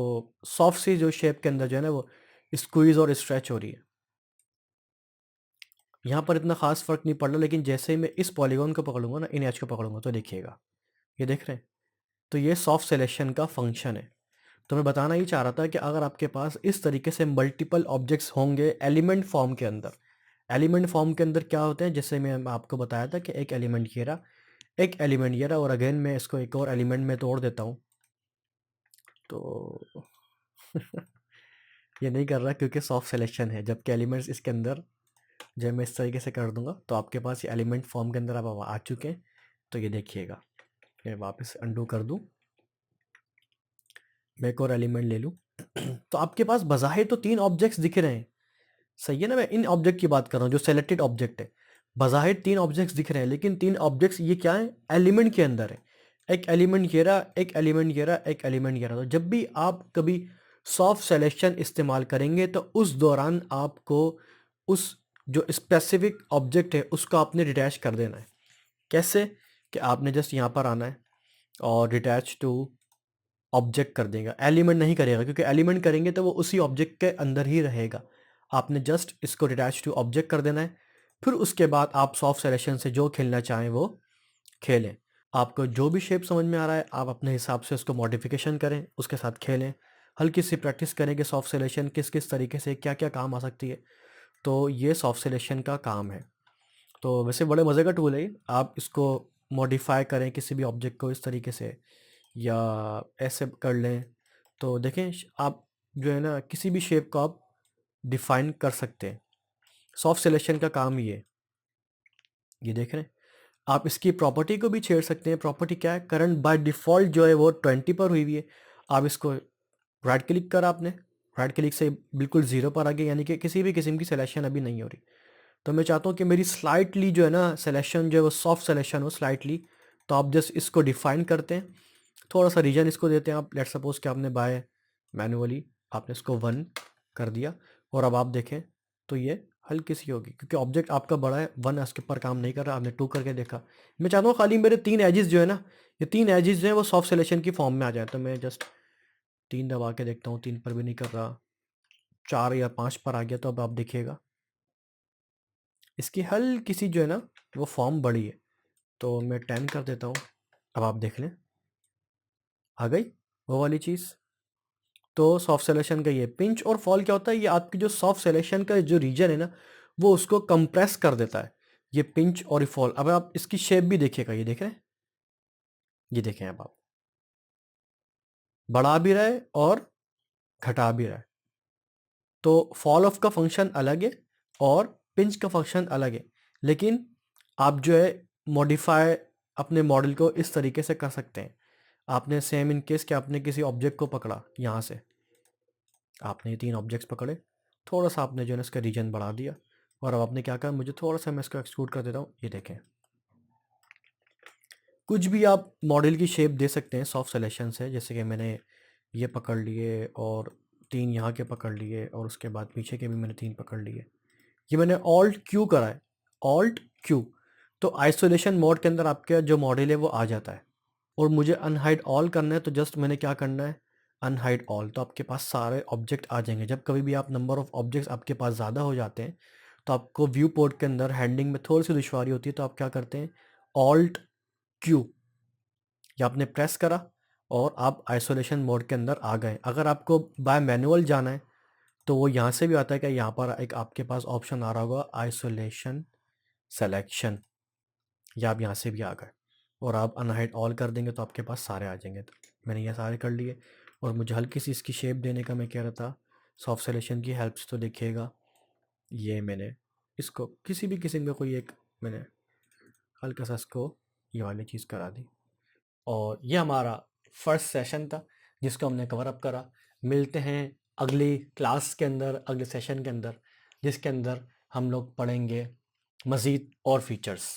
सॉफ्ट सी जो शेप के अंदर जो है ना वो स्क्वीज और स्ट्रेच हो रही है। यहाँ पर इतना खास फर्क नहीं पड़ रहा, लेकिन जैसे ही मैं इस पॉलीगॉन को पकड़ूंगा ना, इन एज को पकड़ूंगा, तो देखिएगा, ये देख रहे हैं, तो ये सॉफ्ट सिलेक्शन का फंक्शन है। तो मैं बताना ही चाह रहा था कि अगर आपके पास इस तरीके से मल्टीपल ऑब्जेक्ट्स होंगे एलिमेंट फॉर्म के अंदर, एलिमेंट फॉर्म के अंदर क्या होते हैं, जैसे मैं आपको बताया था कि एक एलिमेंट ये रहा, एक एलिमेंट ये रहा, और अगेन मैं इसको एक और एलिमेंट में तोड़ देता हूँ, तो ये नहीं कर रहा क्योंकि सॉफ्ट सिलेक्शन है, जबकि एलिमेंट्स इसके अंदर जब मैं इस तरीके से कर दूंगा तो आपके पास ये एलिमेंट फॉर्म के अंदर आप आ चुके हैं। तो ये देखिएगा, मैं वापस अंडू कर दूं, मैं एक और एलिमेंट ले लूं, तो आपके पास बज़ाहिर तो 3 ऑब्जेक्ट्स दिख रहे हैं, सही है ना, मैं इन ऑब्जेक्ट की बात कर रहा हूँ जो सेलेक्टेड ऑब्जेक्ट है। बज़ाहिर 3 ऑब्जेक्ट्स दिख रहे हैं, लेकिन 3 ऑब्जेक्ट्स ये क्या है, एलिमेंट के अंदर है। एक एलिमेंट ये रहा, एक एलिमेंट ये रहा, एक एलिमेंट ये रहा। तो जब भी आप कभी सॉफ्ट सिलेक्शन इस्तेमाल करेंगे तो उस दौरान आपको उस जो स्पेसिफिक ऑब्जेक्ट है उसको आपने डिटैच कर देना है। कैसे, कि आपने जस्ट यहाँ पर आना है और डिटैच टू ऑब्जेक्ट कर देगा, एलिमेंट नहीं करेगा, क्योंकि एलिमेंट करेंगे तो वो उसी ऑब्जेक्ट के अंदर ही रहेगा। आपने जस्ट इसको डिटैच टू ऑब्जेक्ट कर देना है, फिर उसके बाद आप सॉफ्ट सिलेक्शन से जो खेलना चाहें वो खेलें। आपको जो भी शेप समझ में आ रहा है आप अपने हिसाब से उसको मॉडिफिकेशन करें, उसके साथ खेलें, हल्की सी प्रैक्टिस करें कि सॉफ्ट सिलेक्शन किस किस तरीके से क्या क्या काम आ सकती है। तो ये सॉफ्ट सिलेक्शन का काम है। तो वैसे बड़े मज़े का टूल है ये। आप इसको मॉडिफाई करें किसी भी ऑब्जेक्ट को इस तरीके से, या ऐसे कर लें, तो देखें आप जो है ना किसी भी शेप को आप डिफाइन कर सकते हैं। सॉफ्ट सिलेक्शन का काम ये देख रहे हैं। आप इसकी प्रॉपर्टी को भी छेड़ सकते हैं। प्रॉपर्टी क्या है, करंट बाय डिफ़ॉल्ट जो है वो 20 पर हुई हुई है। आप इसको राइट क्लिक करा आपने, राइट क्लिक से बिल्कुल ज़ीरो पर आ गया, यानी कि किसी भी किस्म की सिलेक्शन अभी नहीं हो रही। तो मैं चाहता हूँ कि मेरी स्लाइटली जो है ना सिलेक्शन जो है वो सॉफ्ट सिलेक्शन हो स्लाइटली। तो आप जस्ट इसको डिफाइन करते हैं, थोड़ा सा रीजन इसको देते हैं। आप लेट सपोज कि आपने बाय मैनुअली आपने इसको 1 कर दिया, और अब आप देखें तो ये हल्की सी होगी क्योंकि ऑब्जेक्ट आपका बड़ा है, 1 इसके ऊपर काम नहीं कर रहा, आपने 2 करके देखा। मैं चाहता हूँ खाली मेरे 3 एजेस जो है ना, ये 3 एजेस जो है वो सॉफ्ट सिलेक्शन की फॉर्म में आ जाए। तो मैं जस्ट 3 दबा के देखता हूँ, 3 पर भी नहीं कर रहा, 4 या 5 पर आ गया। तो अब आप देखिएगा इसकी हल्की सी जो है ना वो फॉर्म बड़ी है। तो मैं 10 कर देता हूँ, अब आप देख लें आ गई। वो वाली चीज़। तो सॉफ्ट सिलेक्शन का ये पिंच और फॉल क्या होता है, ये आपकी जो सॉफ्ट सिलेक्शन का जो रीजन है ना, वो उसको कंप्रेस कर देता है, ये पिंच और ये फॉल। अब आप इसकी शेप भी देखिएगा, ये देख रहे हैं, ये देखें अब आप, बढ़ा भी रहा है और घटा भी रहा है। तो फॉल ऑफ का फंक्शन अलग है और पिंच का फंक्शन अलग है, लेकिन आप जो है मॉडिफाई अपने मॉडल को इस तरीके से कर सकते हैं। आपने सेम इन केस कि आपने किसी ऑब्जेक्ट को पकड़ा, यहाँ से आपने ये 3 ऑब्जेक्ट्स पकड़े, थोड़ा सा आपने जो है इसका रीजन बढ़ा दिया, और अब आपने क्या कहा, मुझे थोड़ा सा मैं इसको एक्सक्लूड कर देता हूँ, ये देखें। कुछ भी आप मॉडल की शेप दे सकते हैं सॉफ्ट सिलेक्शन से, जैसे कि मैंने ये पकड़ लिए और 3 यहाँ के पकड़ लिए, और उसके बाद पीछे के भी मैंने 3 पकड़ लिए। ये मैंने ऑल्ट क्यू करा है, ऑल्ट क्यू। तो आइसोलेशन मोड के अंदर आपका जो मॉडल है वो आ जाता है, और मुझे अनहाइड ऑल करना है, तो जस्ट मैंने क्या करना है, अनहाइड ऑल, तो आपके पास सारे ऑब्जेक्ट आ जाएंगे। जब कभी भी आप नंबर ऑफ ऑब्जेक्ट्स आपके पास ज़्यादा हो जाते हैं, तो आपको व्यू पोर्ट के अंदर हैंडलिंग में थोड़ी सी दुश्वारी होती है, तो आप क्या करते हैं, ऑल्ट क्यू, या आपने प्रेस करा और आप आइसोलेशन मोड के अंदर आ गए। अगर आपको बाय मैनुअल जाना है, तो वो यहाँ से भी आता है कि यहाँ पर एक आपके पास ऑप्शन आ रहा होगा आइसोलेशन सेलेक्शन, या आप यहाँ से भी आ गए और आप अनहाइड ऑल कर देंगे तो आपके पास सारे आ जाएंगे। तो मैंने ये सारे कर लिए, और मुझे हल्की सी इसकी शेप देने का मैं कह रहा था सॉफ्ट सिलेक्शन की हेल्प से। तो देखिएगा, ये मैंने इसको किसी भी किस्म का कोई एक मैंने हल्का सा इसको ये वाली चीज़ करा दी, और ये हमारा फर्स्ट सेशन था जिसको हमने कवर अप करा। मिलते हैं अगली क्लास के अंदर, अगले सेशन के अंदर, जिसके अंदर हम लोग पढ़ेंगे मज़ीद और फीचर्स।